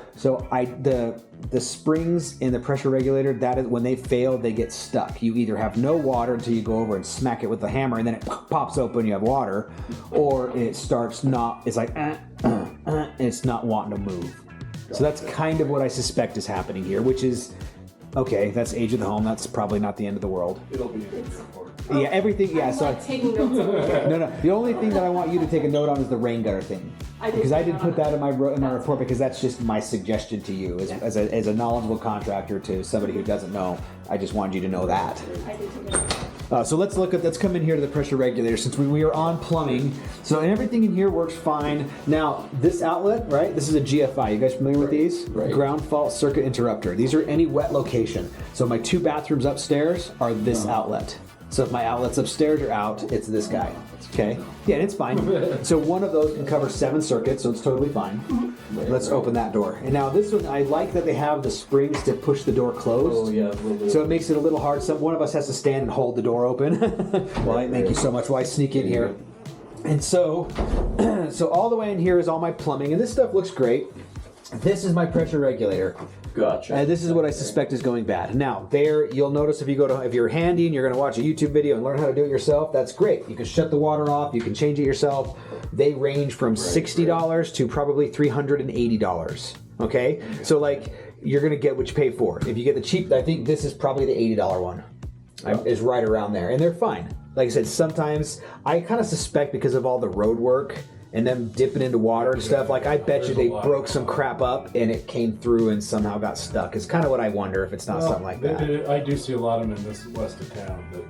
the springs in the pressure regulator, that is when they fail, they get stuck. You either have no water until you go over and smack it with the hammer, and then it pops open, you have water, or it starts it's like and it's not wanting to move. So that's kind of what I suspect is happening here, which is, okay, that's age of the home. That's probably not the end of the world. It'll be in the report. Yeah, everything, yeah, so. Taking notes on that. No. The only thing that I want you to take a note on is the rain gutter thing. Because I didn't put that in my report because that's just my suggestion to you as a knowledgeable contractor to somebody who doesn't know. I just wanted you to know that. I did take notes. So let's come in here to the pressure regulator since we are on plumbing. So everything in here works fine. Now this outlet, right? This is a GFI. You guys familiar with these? Right. Ground fault circuit interrupter. These are any wet location. So my 2 bathrooms upstairs are this outlet. So if my outlets upstairs are out, it's this guy. Okay? Yeah, and it's fine. So one of those can cover 7 circuits, so it's totally fine. Let's open that door. And now this one, I like that they have the springs to push the door closed. Oh yeah. A little bit. So it makes it a little hard. One of us has to stand and hold the door open. Well, thank you so much. While I sneak in here. And so all the way in here is all my plumbing, and this stuff looks great. This is my pressure regulator. Gotcha. And this is what I suspect is going bad. Now, you'll notice if you're handy and you're going to watch a YouTube video and learn how to do it yourself, that's great. You can shut the water off, you can change it yourself. They range from $60 to probably $380. Okay? So like, you're going to get what you pay for. If you get the cheap, I think this is probably the $80 one. Is right around there. And they're fine. Like I said, sometimes I kind of suspect because of all the road work and them dipping into water and stuff, like I bet you There's a they lot broke of some crap up and it came through and somehow got stuck. It's kind of what I wonder if it's not something like that. I do see a lot of them in this west of town that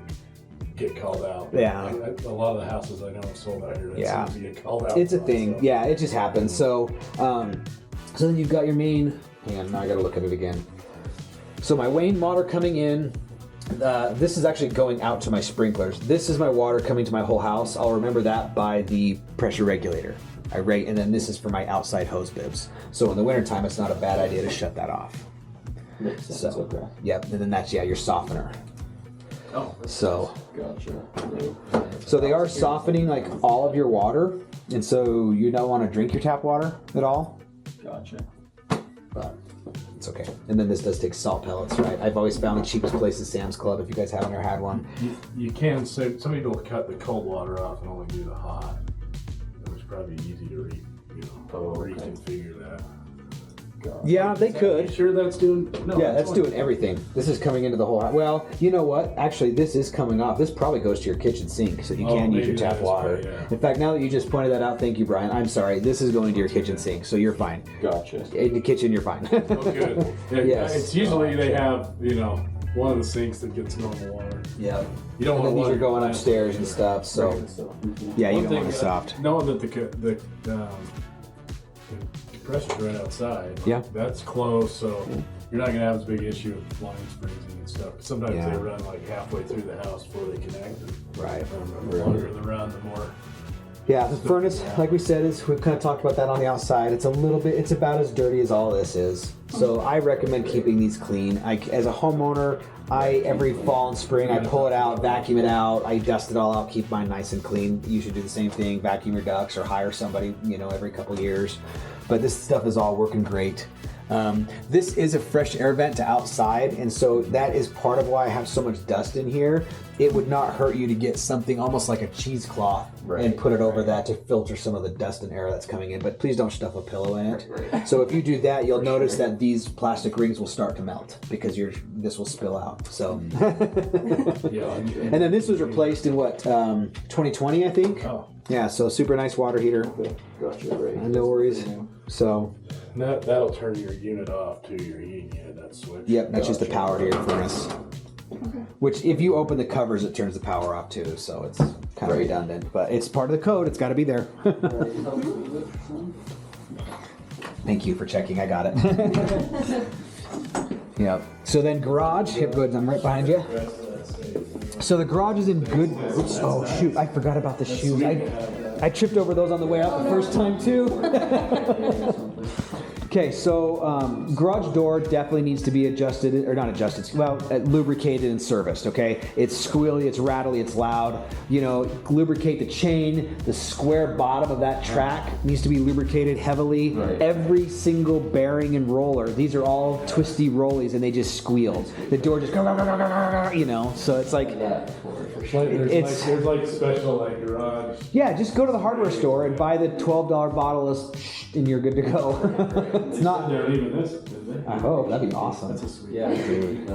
get called out. Yeah. A lot of the houses I know are sold out here that Yeah. seem to get called out. It's a on, thing. so. Yeah, it just happens. So, so then you've got your main. Hang on, now I got to look at it again. So my Wayne water coming in. This is actually going out to my sprinklers. This is my water coming to my whole house. I'll remember that by the pressure regulator. And then this is for my outside hose bibs. So in the wintertime, it's not a bad idea to shut that off. Makes sense. So, Okay. yep. And then that's your softener. Oh. So, Gotcha. so they are softening like all of your water, and so you don't want to drink your tap water at all. Gotcha. But it's okay. And then this does take salt pellets, right? I've always found the cheapest place is Sam's Club if you guys haven't ever had one. You can say some people cut the cold water off and only do the hot. It was probably easy to reconfigure that. Gotcha. Yeah, they Are you could. sure that's doing? No, Yeah, that's doing everything. This is coming into the whole house. Well, you know what? Actually, this is coming off. This probably goes to your kitchen sink, so you Oh, can use maybe your tap that is water. why, yeah. In fact, now that you just pointed that out, thank you, Brian. I'm sorry. This is going to your kitchen sink, so you're fine. Gotcha. In the kitchen, you're fine. Oh, good. Yeah, Yes. It's usually they have, one of the sinks that gets normal water. Yeah. You don't And then want these are going water upstairs and stuff, so yeah, you One don't thing, want it soft. Knowing that the compressor's right outside, Yeah. that's close, so you're not gonna have as big issue with lines freezing and stuff. Sometimes Yeah. they run like halfway through the house before they connect. And Right. the longer the run, the more. Yeah, the furnace, like we said, we've kind of talked about that on the outside. It's it's about as dirty as all this is. So I recommend keeping these clean. As a homeowner, every fall and spring, I pull it out, vacuum it out, I dust it all out, keep mine nice and clean. You should do the same thing, vacuum your ducts or hire somebody, every couple years. But this stuff is all working great. This is a fresh air vent to outside, and so that is part of why I have so much dust in here. It would not hurt you to get something almost like a cheesecloth and put it over that to filter some of the dust and air that's coming in, but please don't stuff a pillow in it. So if you do that, you'll notice that these plastic rings will start to melt because this will spill out. So, Yeah. and then this was replaced in 2020, I think. Oh. Yeah, so super nice water heater. Gotcha. Right. No worries. So, And that'll turn your unit off to your heating unit, that switch. yep, that's just the power to your furnace. Which, if you open the covers, it turns the power off too, so it's kind of redundant. But it's part of the code, it's got to be there. Thank you for checking, I got it. Yep. So then garage, hip goods, I'm right behind you. So the garage is in good. Oops, oh shoot! I forgot about the shoes. I tripped over those on the way out the first time too. Okay, so garage door definitely needs to be adjusted, or not adjusted, well, lubricated and serviced, okay? It's squealy, it's rattly, it's loud. Lubricate the chain, the square bottom of that track needs to be lubricated heavily. Right. Every single bearing and roller, these are all twisty rollies and they just squeal. The door just, so it's like, There's like special like garage. yeah, just go to the hardware store and buy the $12 bottle of and you're good to go. It's not. They're leaving this, didn't they? I hope that'd be awesome. That's a sweet. Yeah, dude.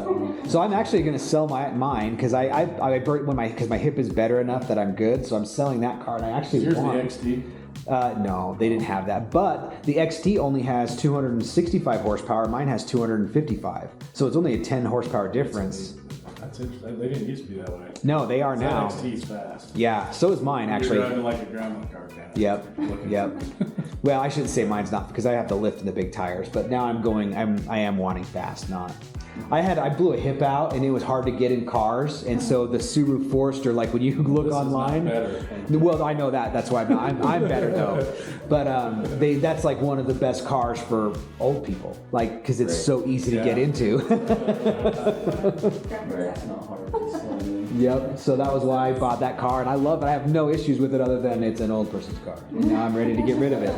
So I'm actually going to sell mine because I burnt because my hip is better enough that I'm good. So I'm selling that car. And I actually Here's the want. XT. No, they didn't have that. But the XT only has 265 horsepower. Mine has 255. So it's only a 10 horsepower difference. That's interesting. They didn't used to be that way. No, they are now. That XT's fast. Yeah, so is mine actually. You're driving like a grandma car kind of. Yep. Well, I shouldn't say mine's not because I have to lift in the big tires. But now I am wanting fast, not. I blew a hip out and it was hard to get in cars, and so the Subaru Forester, like when you look This is online. not better. Well, I know that. That's why I'm better though. But that's like one of the best cars for old people, like because it's so easy to get into. Right. Not hard to explain. Yep. So that was why I bought that car, and I love it. I have no issues with it other than it's an old person's car. And now I'm ready to get rid of it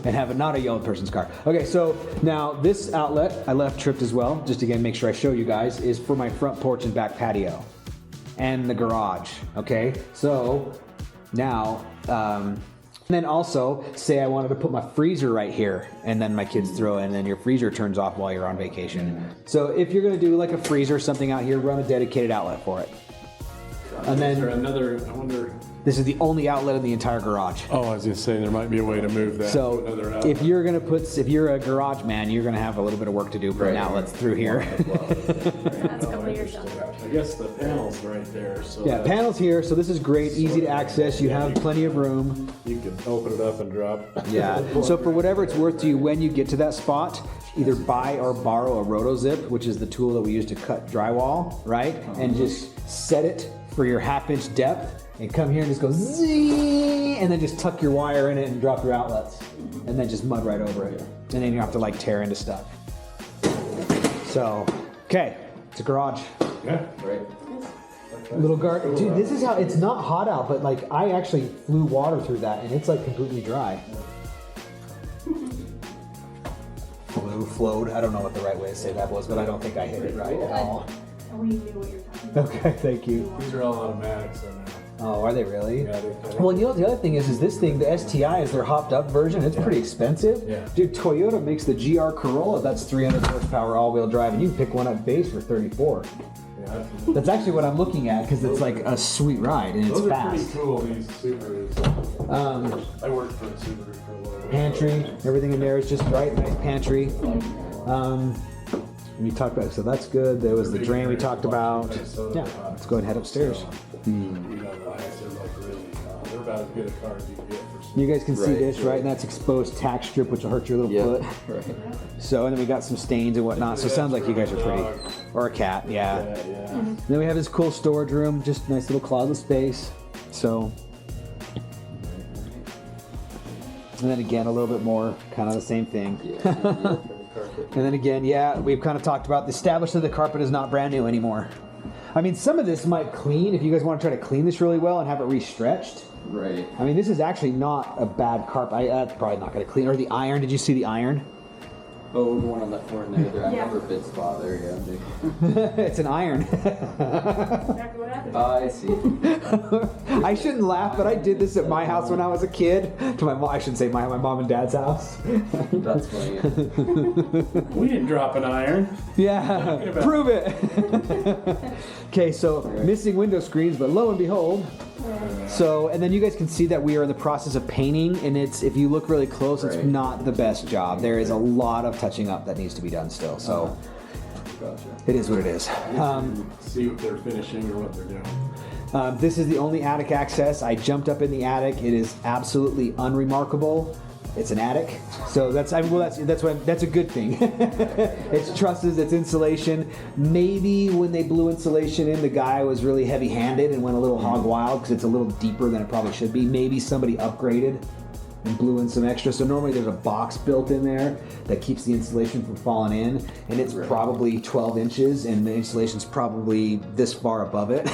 and have it not a old person's car. Okay, so now this outlet I left tripped as well, just again make sure I show you guys, is for my front porch and back patio and the garage. Okay, so now then also say I wanted to put my freezer right here, and then my kids throw in, and then your freezer turns off while you're on vacation. So if you're gonna do like a freezer or something out here, run a dedicated outlet for it. And Is there then another, I wonder, this is the only outlet in the entire garage. oh, I was gonna say, there might be a way to move that to So another outlet. if you're a garage man, you're gonna have a little bit of work to do putting Right. outlets through here. That's a couple years down. I guess the panel's right there, so. Yeah, that panels here, so this is great, easy to access. You have plenty of room. You could open it up and drop. Yeah. So for whatever it's worth to you, when you get to that spot, either buy or borrow a RotoZip, which is the tool that we use to cut drywall, right? And just set it for your 1/2 inch depth, and come here and just go zing, and then just tuck your wire in it and drop your outlets, and then just mud right over it, and then you don't have to like tear into stuff. So, okay, it's a garage. Yeah. Right. Little garden. Dude, this is how, it's not hot out, but like I actually flew water through that and it's like completely dry. Flowed. I don't know what the right way to say that was, but I don't think I hit it right at all. We knew what you're talking about. Okay, thank you. These are all automatics in there. Oh, are they really? Yeah, Well, you know, the other thing is this thing, the STI is their hopped up version. It's pretty expensive. Yeah. Dude, Toyota makes the GR Corolla. That's 300 horsepower all-wheel drive, and you can pick one up base for 34. yeah, That's actually what I'm looking at because it's like a sweet ride and it's those are fast. pretty cool, these Subarus. I worked for a Subaru for a little bit. Pantry, everything in there is just right, nice pantry. We talked about, so that's good. There was the drain we talked about. Yeah, let's go ahead and head upstairs. You know, the lights are like really, they're about as good a car as you can get for. You guys can see Right, this, right? right. And that's exposed tack strip, which will hurt your little Yep. foot. Right. So, and then we got some stains and whatnot. So it sounds like you guys are pretty, or a cat, yeah. Yeah. Then we have this cool storage room, just nice little closet space. So, and then again, a little bit more, kind of the same thing. Yeah. For the carpet. And then again, yeah, we've kind of talked about the established that the carpet is not brand new anymore. I mean, some of this might clean if you guys want to try to clean this really well and have it restretched. Right. I mean, this is actually not a bad carpet. That's probably not going to clean. Or the iron. Did you see the iron? Oh, the one on that corner there. I Yeah. remember Bid's spot there. Yeah. It's an iron. Exactly what happened. I see. I shouldn't laugh, but I did this at my house when I was a kid. To my mom, I shouldn't say my mom and dad's house. That's funny. We didn't drop an iron. Yeah, about? prove it. Okay, so missing window screens, but lo and behold. So, and then you guys can see that we are in the process of painting, and it's, if you look really close, it's Right. not the best job. There is a lot of touching up that needs to be done still. So Gotcha. it is what it is. See what they're finishing or what they're doing. This is the only attic access. I jumped up in the attic. It is absolutely unremarkable. It's an attic, so that's a good thing. It's trusses, it's insulation. Maybe when they blew insulation in, the guy was really heavy-handed and went a little hog wild because it's a little deeper than it probably should be. Maybe somebody upgraded and blew in some extra. So normally there's a box built in there that keeps the insulation from falling in, and it's probably 12 inches, and the insulation's probably this far above it.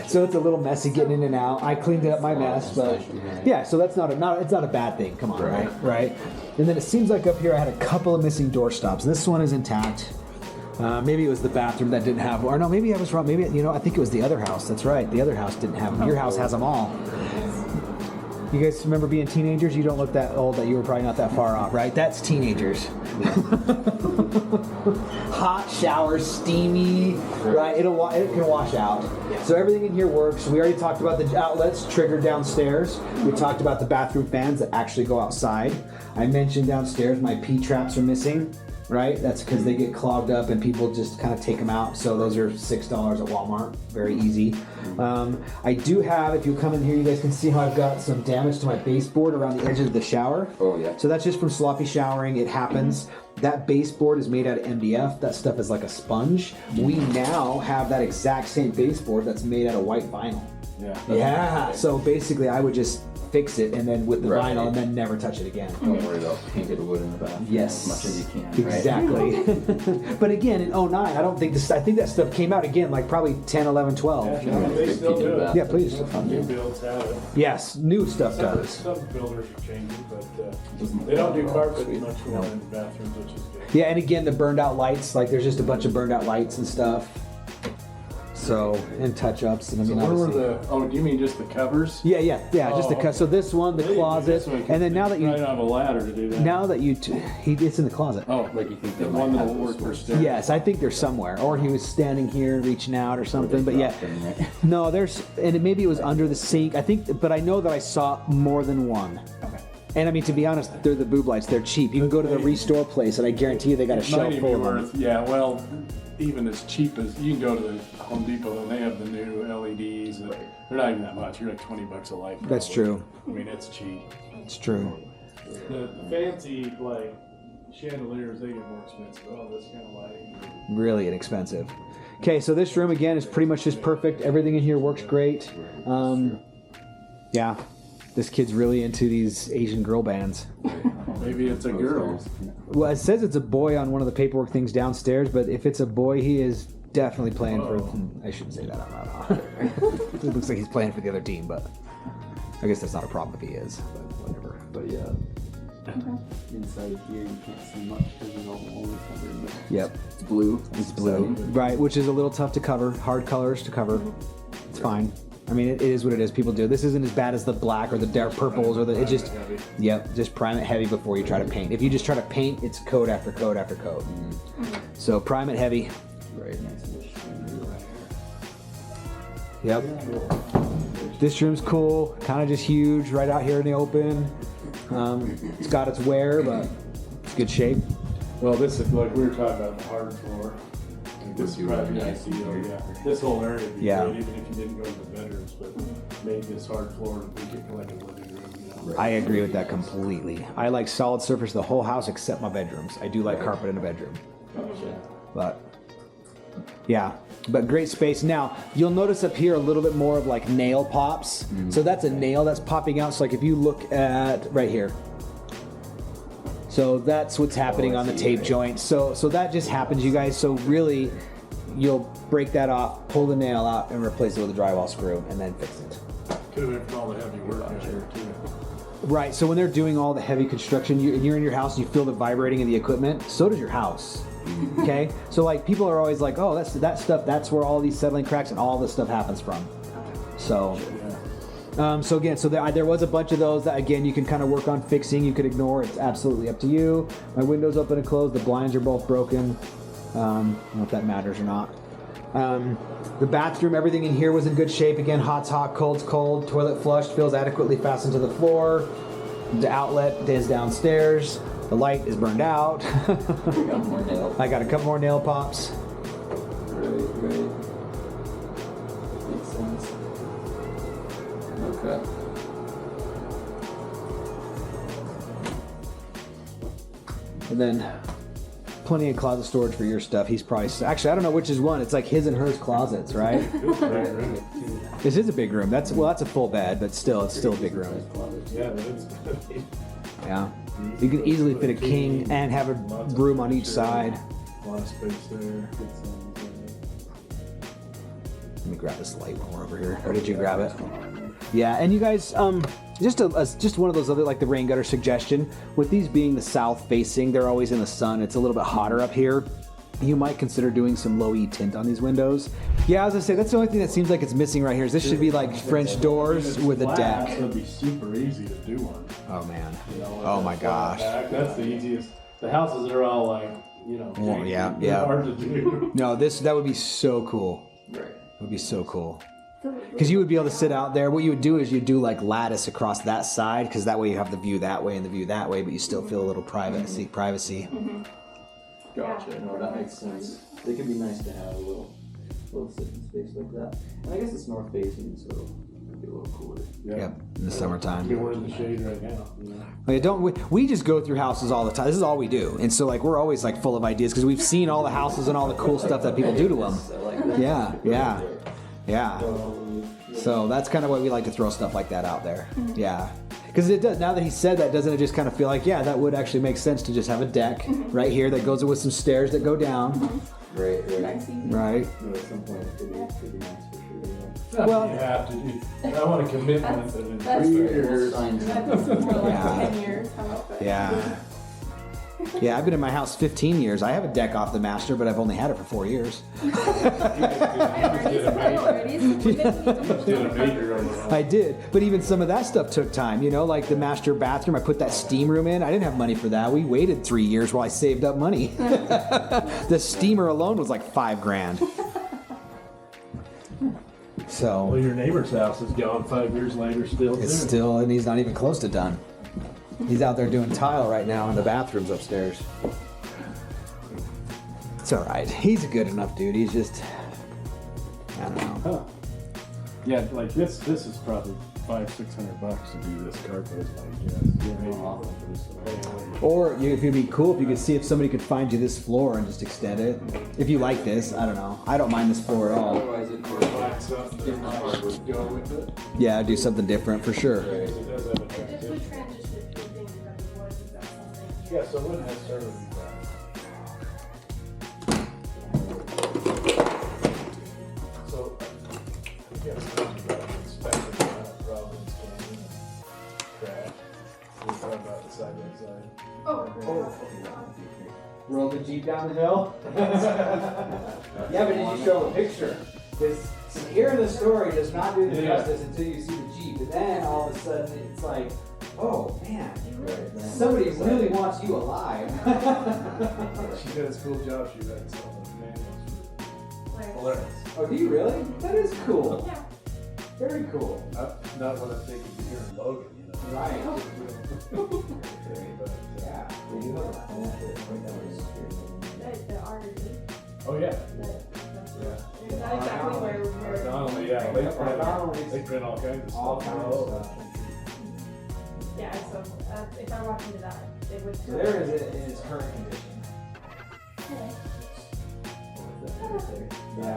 So it's a little messy getting in and out. I cleaned up my mess, but yeah. So that's it's not a bad thing. Come on, right? And then it seems like up here I had a couple of missing door stops. This one is intact. Maybe it was the bathroom that didn't have, or no, maybe I was wrong. Maybe, I think it was the other house. That's right. The other house didn't have them. Your house has them all. You guys remember being teenagers? You don't look that old, that you were probably not that far off, right? That's teenagers. Hot shower, steamy, right? It can wash out. So everything in here works. We already talked about the outlets triggered downstairs. We talked about the bathroom fans that actually go outside. I mentioned downstairs my P-traps are missing. Right? That's because they get clogged up and people just kind of take them out. So those are $6 at Walmart. Very easy. I do have, if you come in here, you guys can see how I've got some damage to my baseboard around the edge of the shower. Oh, yeah. So that's just from sloppy showering. It happens. That baseboard is made out of MDF. That stuff is like a sponge. We now have that exact same baseboard that's made out of white vinyl. Yeah. Yeah. So basically, I would just fix it and then with the Right. vinyl and then never touch it again. Don't worry about painted wood in the bathroom. Yes. As much as you can. Right? Exactly. But again, in 09, I think that stuff came out again like probably 10, 11, 12. Yeah, no, they still do it. Yeah, please. New builds have it. Yes, new stuff does. Some builders are changing, but they don't do carpet much more in bathrooms, which is good. Yeah, and again, the burned out lights, like there's just a bunch of burned out lights and stuff. So, and touch-ups, and I So mean, where were obviously. the? Oh, do you mean just the covers? Yeah, just the cut. So this one, the closet, and then now that I don't you, have a ladder to do that. now that you, it's in the closet. Oh, Like you think the they one might that'll have work this for stairs. Yes, I think they're somewhere, or he was standing here and reaching out or something. But yeah, no, there's, and maybe it was under the sink. I think, but I know that I saw more than one. Okay. And I mean, to be honest, they're the boob lights. They're cheap. You can go to the restore place, and I guarantee you they got a Might shelf even full be of them. worth. Yeah, well, even as cheap as you can go to the Home Depot and they have the new LEDs. And they're not even that much. You're like $20 a light. That's probably. true. I mean, it's cheap. It's true. The fancy like chandeliers, they get more expensive. Oh, this kind of lighting. Really inexpensive. Okay, so this room again is pretty much just perfect. Everything in here works great. Yeah, this kid's really into these Asian girl bands. Maybe it's a girl. Well, it says it's a boy on one of the paperwork things downstairs, but if it's a boy, he is definitely playing for. I shouldn't say that out loud. It looks like he's playing for the other team, but I guess that's not a problem if he is. But whatever. But yeah. Inside here you can't see much because there's all walls covered. But Yep, it's blue. it's blue. Right, which is a little tough to cover. Hard colors to cover. It's fine. I mean, it is what it is. People do. This isn't as bad as the black or the dark purples or the. It just, yep, just prime it heavy before you try to paint. If you just try to paint, it's coat after coat after coat. So prime it heavy. Right next to the chandelier. Yep. This room's cool. Kind of just huge, right out here in the open. It's got its wear, but it's good shape. Well, this is like we were talking about the hard floor. Like, this is probably ideal. Yeah, this whole area would be Yeah. great, even if you didn't go to the bedrooms, but made this hard floor and make it like a living room. You know? I agree with that completely. I like solid surface the whole house except my bedrooms. I do like carpet in a bedroom. But yeah, but great space. Now you'll notice up here a little bit more of like nail pops. So that's a nail that's popping out. So like if you look at right here, so that's what's happening on the tape joint. So that just happens, you guys. So really, you'll break that off, pull the nail out, and replace it with a drywall screw, and then fix it. Could have been from all the heavy work out here too. Right, so when they're doing all the heavy construction, you're in your house and you feel the vibrating of the equipment, so does your house. Okay? So like people are always like, oh, that stuff, that's where all these settling cracks and all this stuff happens from. So again, there was a bunch of those that again you can kind of work on fixing, you could ignore, it's absolutely up to you. My window's open and closed, the blinds are both broken. I don't know if that matters or not. The bathroom, everything in here was in good shape. Again, hot's hot, cold's cold. Toilet flushed, feels adequately fastened to the floor. The outlet is downstairs. The light is burned out. Got more nails. I got a couple more nail pops. Right. Makes sense. Okay. And then plenty of closet storage for your stuff. He's probably, actually, I don't know which is one. It's like his and hers closets, right? This is a big room. That's a full bed, but still, it's still a big room. Yeah, that is. Yeah. You can easily fit a king and have a room on each side. A lot of space there. Let me grab this light while we're over here. Or did you grab it? Yeah, and you guys, just one of those other, like the rain gutter suggestion. With these being the south facing, they're always in the sun. It's a little bit hotter up here. You might consider doing some low E tint on these windows. Yeah, as I say, that's the only thing that seems like it's missing right here. Is this should be like French doors with a deck. It would be super easy to do one. Oh man. You know, with Oh that my flat gosh. back. That's the easiest. The houses that are all like, you know, Well, yeah, they're yeah. hard to do. No, that would be so cool. Right. It would be so cool. Because you would be able to sit out there. What you would do is you'd do like lattice across that side, because that way you have the view that way and the view that way, but you still feel a little privacy. Gotcha. No, that makes sense. They could be nice to have a little sitting space like that. And I guess it's north facing, so it'd be a little cooler. Yep, in the I summertime. mean, we're in the shade right now. You know? Like, we just go through houses all the time. This is all we do, and so like we're always like full of ideas because we've seen all the houses and all the cool stuff that people do to them. I like that. Yeah. So that's kind of why we like to throw stuff like that out there. Yeah. Because it does. Now that he said that, doesn't it just kind of feel like, yeah, that would actually make sense to just have a deck right here that goes with some stairs that go down. Right. Right. But at some point, it could be nice for sure. Well- You have to. I want a commitment that in That's 3 true. years. Signs. That was more like Yeah. 10 years. How about that? Yeah. Yeah, I've been in my house 15 years. I have a deck off the master, but I've only had it for 4 years. I did, but even some of that stuff took time, you know, like the master bathroom. I put that steam room in. I didn't have money for that. We waited 3 years while I saved up money. The steamer alone was like $5,000. So Well, your neighbor's house is gone 5 years later still. it's too. still, and he's not even close to done. He's out there doing tile right now in the bathrooms upstairs. It's all right. He's a good enough dude. He's just, I don't know. Huh. Yeah, like this is probably $500-600 to do this carpet, is my guess. Yeah, maybe. Or it'd be cool if you could see if somebody could find you this floor and just extend it. If you like this, I don't know. I don't mind this floor at all. Otherwise, it Find something different would go with it. Yeah, do something different for sure. It does have a If we transition. transition to things that the boys, is that something? Yeah, so it wouldn't necessarily be bad. So, I guess inspector Providence Canyon and crash. We're talking about the side by side. Roll the Jeep down the hill? Yeah, but did you show a picture? Because hearing the story does not do the Yeah. justice until you see the Jeep. And then all of a sudden it's like, oh man, somebody really wants you alive. She did a cool job. She read some of the manuals for Polaris. Oh, do you really? That is cool. Yeah. Very cool. Not what I'm thinking of here in Logan, you know. Right. But, Yeah. The artist. oh yeah. It's not exactly where Not only, yeah, they print all kinds of All stuff. kinds of stuff. Yeah, so if I walk into that, it would. So there is it in its current condition. Yeah.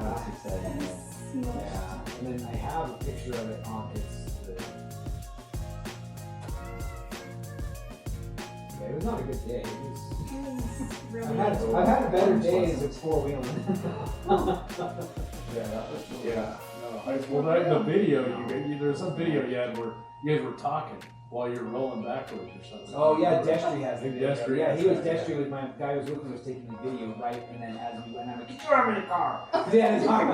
Yeah. And then I have a picture of it on its. Yeah, it was not a good day. It was, Really I've had better days with four-wheeling. Yeah. No, the video, there's some video you had where you guys were talking while you were rolling backwards or something. Oh yeah, Destry has the Big video. Destry Yeah, has he was that, Destry with my guy who was with me was taking the video right, and then as we went, I'm like, get your arm in the car. Yeah, it's hard.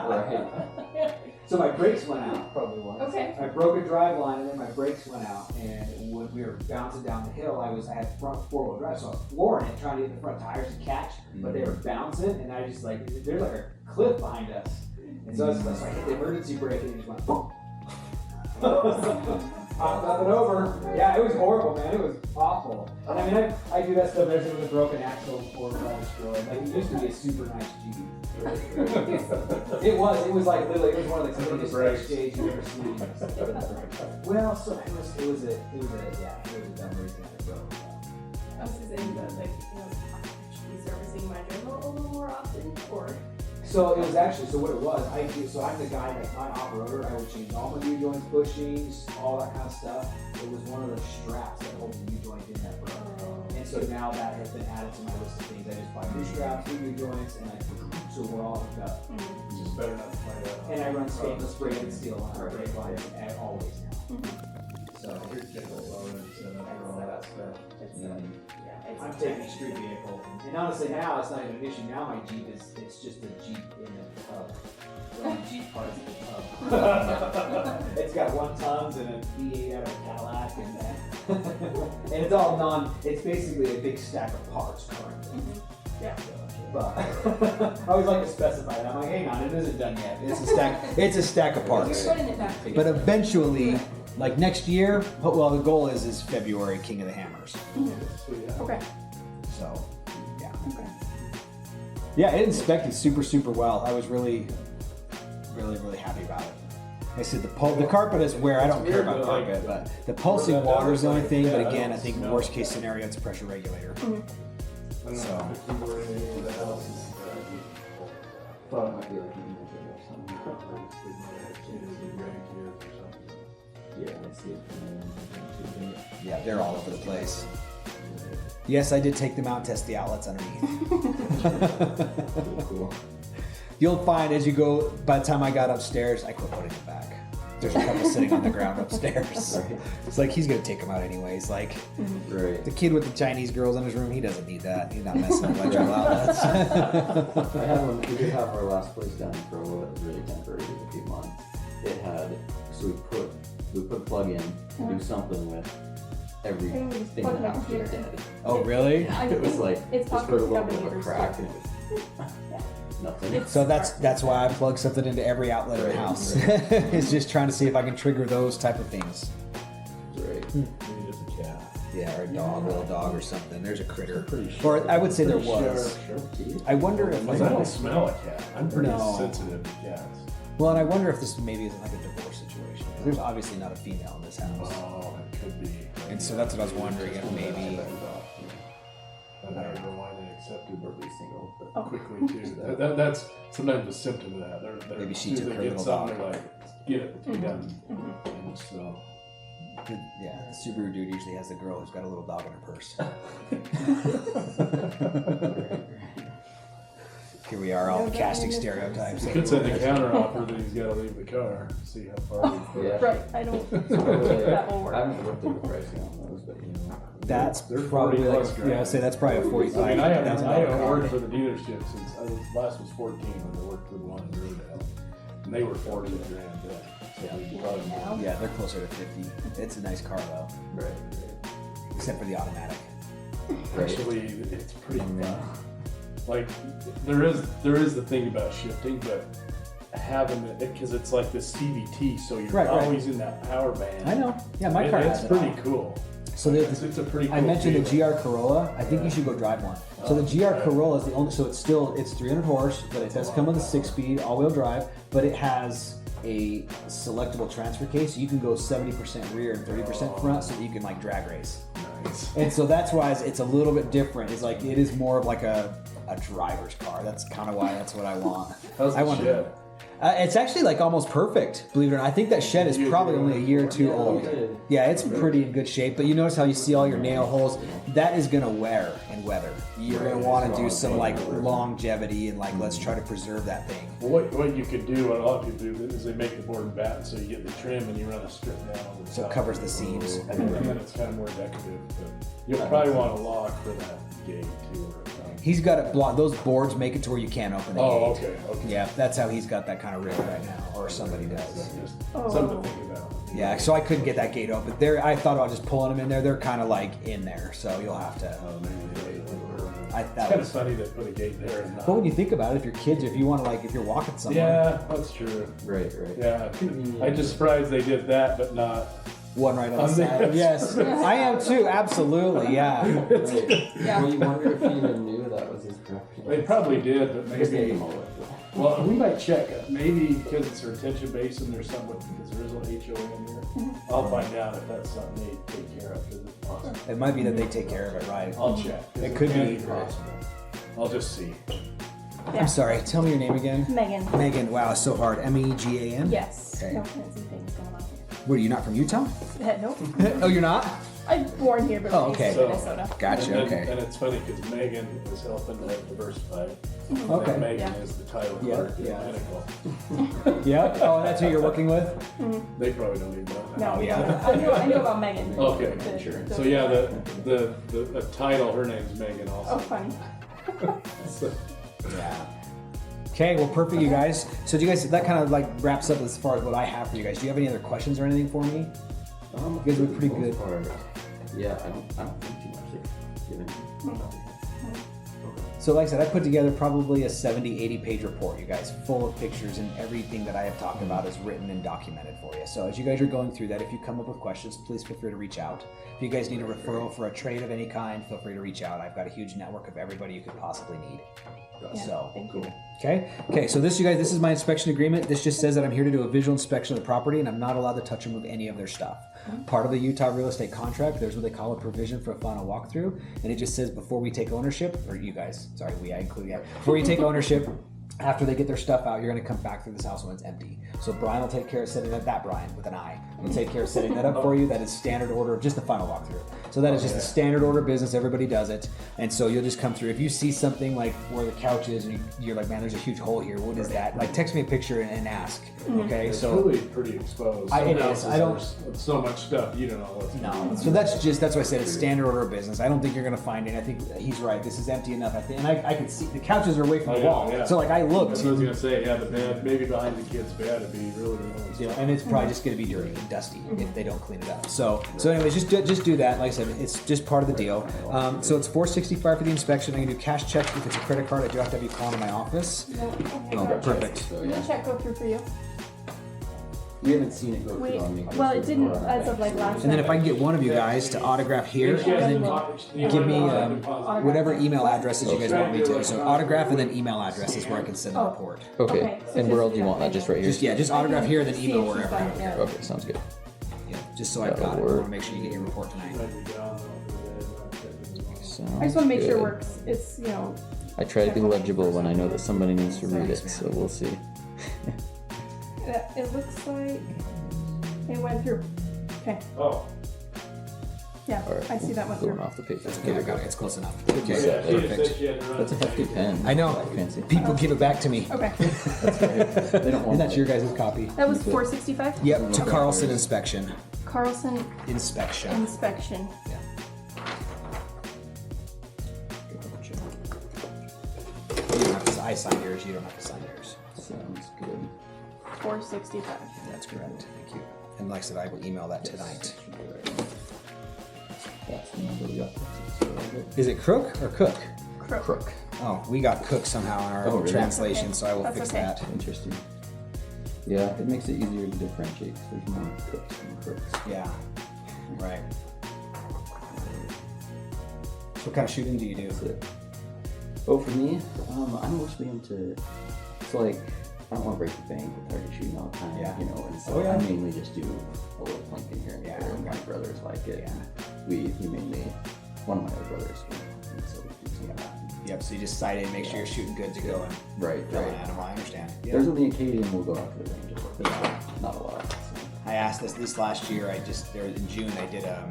Right. So my brakes went out probably once. Okay. I broke a drive line and then my brakes went out, and when we were bouncing down the hill, I had front four-wheel drive, so I was flooring it, trying to get the front tires to catch, but they were bouncing, and I just like, there's like a cliff behind us, and so I hit the emergency brake and it just went boom. Popped up and over. Yeah, it was horrible, man. It was awful. And I mean, I do that stuff every with a broken axle or destroyed. Like, it used to be a super nice Jeep. It was like literally, it was one of the cleanest brakes. days you've ever seen. Well, so it was a dumb reason I broke. I was just saying that, like, should be servicing my journal a little more often, or? So it was actually, so what it was, I'm the guy, like my off-roader, I would change all my U-joints, bushings, all that kind of stuff. It was one of the straps that holds the U-joint in that broke. And so now that has been added to my list of things. I just buy new straps, new U-joints, and so we're all hooked up. It's just better not to find out. And I run stainless braided steel on our brake lines always now. So Here's Kendall Logan set up for all that stuff. I'm taking street vehicle. And honestly now it's not even an issue. Now my Jeep it's just a Jeep in a tub. The only Jeep part is the tub. It's got 1 tons and a V8 out of a Cadillac and it's all it's basically a big stack of parts currently. Yeah. But I always like to specify that. I'm like, hang on, it isn't done yet. It's a stack of parts. You're putting it back together. But eventually, like next year, well, the goal is February, King of the Hammers. Okay. So, yeah. Yeah, it inspected super, super well. I was really, really, really happy about it. I said the carpet is where I don't care about carpet, but the pulsing water is the only thing. But again, I think worst case scenario, it's a pressure regulator. I don't know if you were in any of the houses. Thought it might be like an engine or something. Yeah, I see it. Yeah, they're all over the place. Yes, I did take them out and test the outlets underneath. Cool. You'll find as you go, by the time I got upstairs, I quit putting them back. There's a couple sitting on the ground upstairs. Right. It's like he's gonna take them out anyways. Like Right. the kid with the Chinese girls in his room, he doesn't need that. He's not messing with electrical outlets. I had one. We did have our last place down in Provo that was really temporary, just a few months. It had, so we put a plug in to do something with everything Everybody's in plugging the their house just computer. dead. Oh, really? It was like It's just heard a little bit of a neighbors crack too. and it was nothing. It's- So that's why I plug something into every outlet in the Right, house. right. It's just trying to see if I can trigger those type of things. Right. Maybe just a cat. Yeah, or a dog, little dog or something. There's a critter. Pretty Or I would say there pretty was. Sharp teeth. I wonder if Because I don't smell a cat. I'm pretty No. sensitive to cats. well, and I wonder if this maybe isn't like a divorce situation. 'Cause there's obviously not a female in this house. Oh, it could be. And so that's what I was wondering if maybe. I don't know why they accepted Or be single, but Oh. quickly too. That's sometimes a symptom of that. They're Maybe as she soon as took they her get little something, dog. they're like, get it, we got it. And so Yeah, the Subaru dude usually has the girl who's got a little dog in her purse. Here we are, all casting stereotypes. you could send a counter offer that he's got to leave the car. See how far. we Yeah. Right, I don't think that will I work. haven't looked at the pricing on those, but you know. That's They're probably 40 like, plus grand. yeah, I'd say that's probably a 45. I mean, I haven't $1,000 worked car. for the dealership since last was 14 when I worked with one in Rudell, and they were 40 grand then. So we brought them Yeah, they're closer to 50. It's a nice car though, Right. except for the automatic. Actually, it's pretty like there is the thing about shifting, but having it because it's like this CVT, so you're Right, right. always in that power band. I know. Yeah, my car It's has it pretty all. cool. So It's a pretty cool I mentioned the feeling. GR Corolla. I think you should go drive one. So the GR okay. Corolla is the only. So it's 300 horse, but it does come with a 6-speed all-wheel drive. But it has a selectable transfer case, so you can go 70% rear and 30% front, so that you can like drag race. Nice. And so that's why it's a little bit different. It's like it is more of like a driver's car. That's kind of why that's what I want. How's I the want. shed? It's actually like almost perfect, believe it or not. I think that shed is probably only a year or two old. Yeah, it's pretty in good shape. But you notice how you see all your nail holes? That is gonna wear in weather. You're gonna want to do some like longevity and like let's try to preserve that thing. Well, what you could do, what a lot of people do, is they make the board batten so you get the trim and you run a strip down over the So it top. covers the seams. And then it's kind of more decorative. But you'll probably want a lock for that gate too. Or something. He's got it blocked. Those boards make it to where you can't open the Oh, gate. okay. Yeah, that's how he's got that kind of rig right now, or somebody does. Just Oh. something to think about. Yeah, so I couldn't get that gate open. There, I thought about just pulling them in there. They're kind of like in there, so you'll have to. It's That kind of was. funny they put a gate there and not. But when you think about it, if your kids, if you want to like, if you're walking somewhere, Yeah, that's true. Right, right. Yeah, I'm just surprised they did that, but not. one right on the On the- side. Yes, I am too. Absolutely, yeah. Yeah. Well, you wonder if he even knew that was his preference. They probably did, but I guess they maybe. had him all over. Well, we might check it. Maybe because it's a retention basin, there's something because there is an HOA in here. I'll find out if that's something they take care of. 'Cause it's possible. It might be that they take care of it, right? I'll check. It could can be. possible. I'll just see. I'm sorry. Tell me your name again. Megan. Megan. Wow, it's so hard. MEGAN. Yes. Okay. No fancy things going on here. What are you not from Utah? Nope. Oh, you're not. I'm born here, but Oh, raised okay. in So- Minnesota. Gotcha. And, Okay. and it's funny because Megan is helping to diversify. Okay. And Megan Yeah. is the title Yeah, clerk yeah. at Pinnacle. Yeah. Oh, that's who you're working with. They probably don't even know that. No, yeah. I know about Megan. Okay, The- sure. the- So yeah, the title, her name's Megan also. Oh, funny. So, Yeah. Okay. Well, perfect, you guys. So, do you guys? That kind of like wraps up as far as what I have for you guys. Do you have any other questions or anything for me? You guys were pretty for the good. most part, yeah, I don't think too much. Like, given. So like I said, I put together probably a 70, 80 page report, you guys, full of pictures, and everything that I have talked about is written and documented for you. So as you guys are going through that, if you come up with questions, please feel free to reach out. If you guys need a referral for a trade of any kind, feel free to reach out. I've got a huge network of everybody you could possibly need. Yeah, So, thank you. Okay, so this, you guys, this is my inspection agreement. This just says that I'm here to do a visual inspection of the property, and I'm not allowed to touch or move any of their stuff. Part of the Utah real estate contract, there's what they call a provision for a final walkthrough, and it just says before we take ownership, or you guys, sorry, I include you. Before you take ownership, After they get their stuff out, you're gonna come back through this house when it's empty. So Brian will take care of setting that Brian with an I will take care of setting that up for you. That is standard order, just the final walkthrough. So that is just a standard order business. Everybody does it, and so you'll just come through. If you see something like where the couch is, and you're like, man, there's a huge hole here. What is that? Like, text me a picture and ask. Okay, It's so really pretty exposed. it Some is. houses I don't- there's so much stuff you don't know what's no. So that's why I said it's standard order of business. I don't think you're gonna find it. I think he's right. This is empty enough. I think, and I can see the couches are away from the wall. Yeah. So like I looked. I was gonna say, yeah, the bed, maybe behind the kid's bed, it'd be really You know, and it's probably just going to be dirty and dusty if they don't clean it up. So anyways, just do that. Like I said, it's just part of the deal. So it's $465 for the inspection. I'm going to do cash check. If it's a credit card, I do have to have you call into my office. No, okay, Oh, gotcha. perfect. So Did the yeah, check go through for you? we haven't seen it go Wait, through on me. well, it didn't as of like last And then night. if I can get one of you guys to autograph here, and then give me whatever email addresses you guys want me to. So autograph and then email address is where I can send the report. Okay, Okay, so and where just else do you do want that. that? Just right here. Just autograph here, then See email if she's wherever. done it yet. Okay, sounds good. Yeah, just so I've got it. I want to make sure you get your report tonight. I just want to make sure it Good. works. It's, you know, I try to be legible when I know that somebody needs to read it, so we'll see. it looks like it went through. Okay, Oh, yeah, All right, I see that went going through. off the paper. Yeah, I got it. It's close enough. yeah, Okay, she just said perfect. she had to run. That's a hefty pen. I know. Fancy. People give it back to me. Okay, They don't want And that's your guys' copy. that was 465. Yep, to Carlson Inspection. Carlson Inspection. inspection. Yeah. You don't have to, I signed yours, you don't have to sign yours. Sounds good. 465. That's correct. Thank you. And like I said, I will email that tonight. That's the number we got. Is it Crook or Cook? Crook. Oh, we got Cook somehow in our Oh, really? translation, Okay. so I will That's fix okay. that. Interesting. Yeah, it makes it easier to differentiate because there's more cooks than crooks. Yeah. Right. So what kind of shooting do you do? That's it. Oh, for me, I'm mostly into. It's like I don't want to break the bank with target shooting all the time, Yeah. you know. And so Oh, yeah. I mainly just do a little plinking here and Yeah. there. And my brothers like it. Yeah. We mainly one of my other brothers, and so we do some of that. Yep, so you just sight in, make sure you're shooting good to go and Right, throw an right. animal. I understand. Yeah. There's on the occasion we'll go out to the range, but not a lot. So. I asked this last year. There in June I did a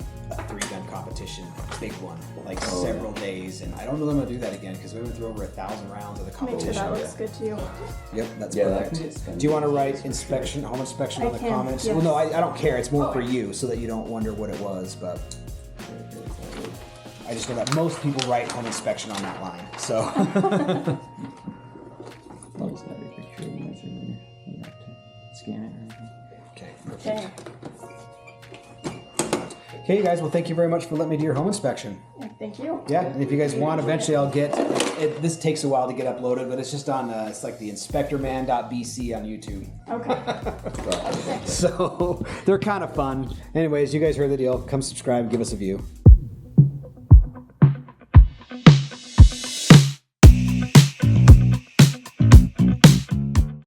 3-gun competition, big one, like Oh, several days, and I don't know that I'm gonna do that again because we went through over 1,000 rounds of the Make sure competition. that looks good to you. Yep, that's Yeah, that perfect. can get spendy. Do you want to write inspection, home inspection on I the can, comments? yes. Well, no, I don't care. It's more Oh. for you so that you don't wonder what it was. But I just know that most people write home inspection on that line. So I'll just have your picture of the answer later. You don't have to scan it or anything. okay, perfect. Okay. Okay, you guys. Well, thank you very much for letting me do your home inspection. Yeah, thank you. Yeah, and if you guys want, eventually I'll get it. This takes a while to get uploaded, but it's just on. It's like the inspectorman.bc on YouTube. Okay. So they're kind of fun. Anyways, you guys heard the deal. Come subscribe, give us a view.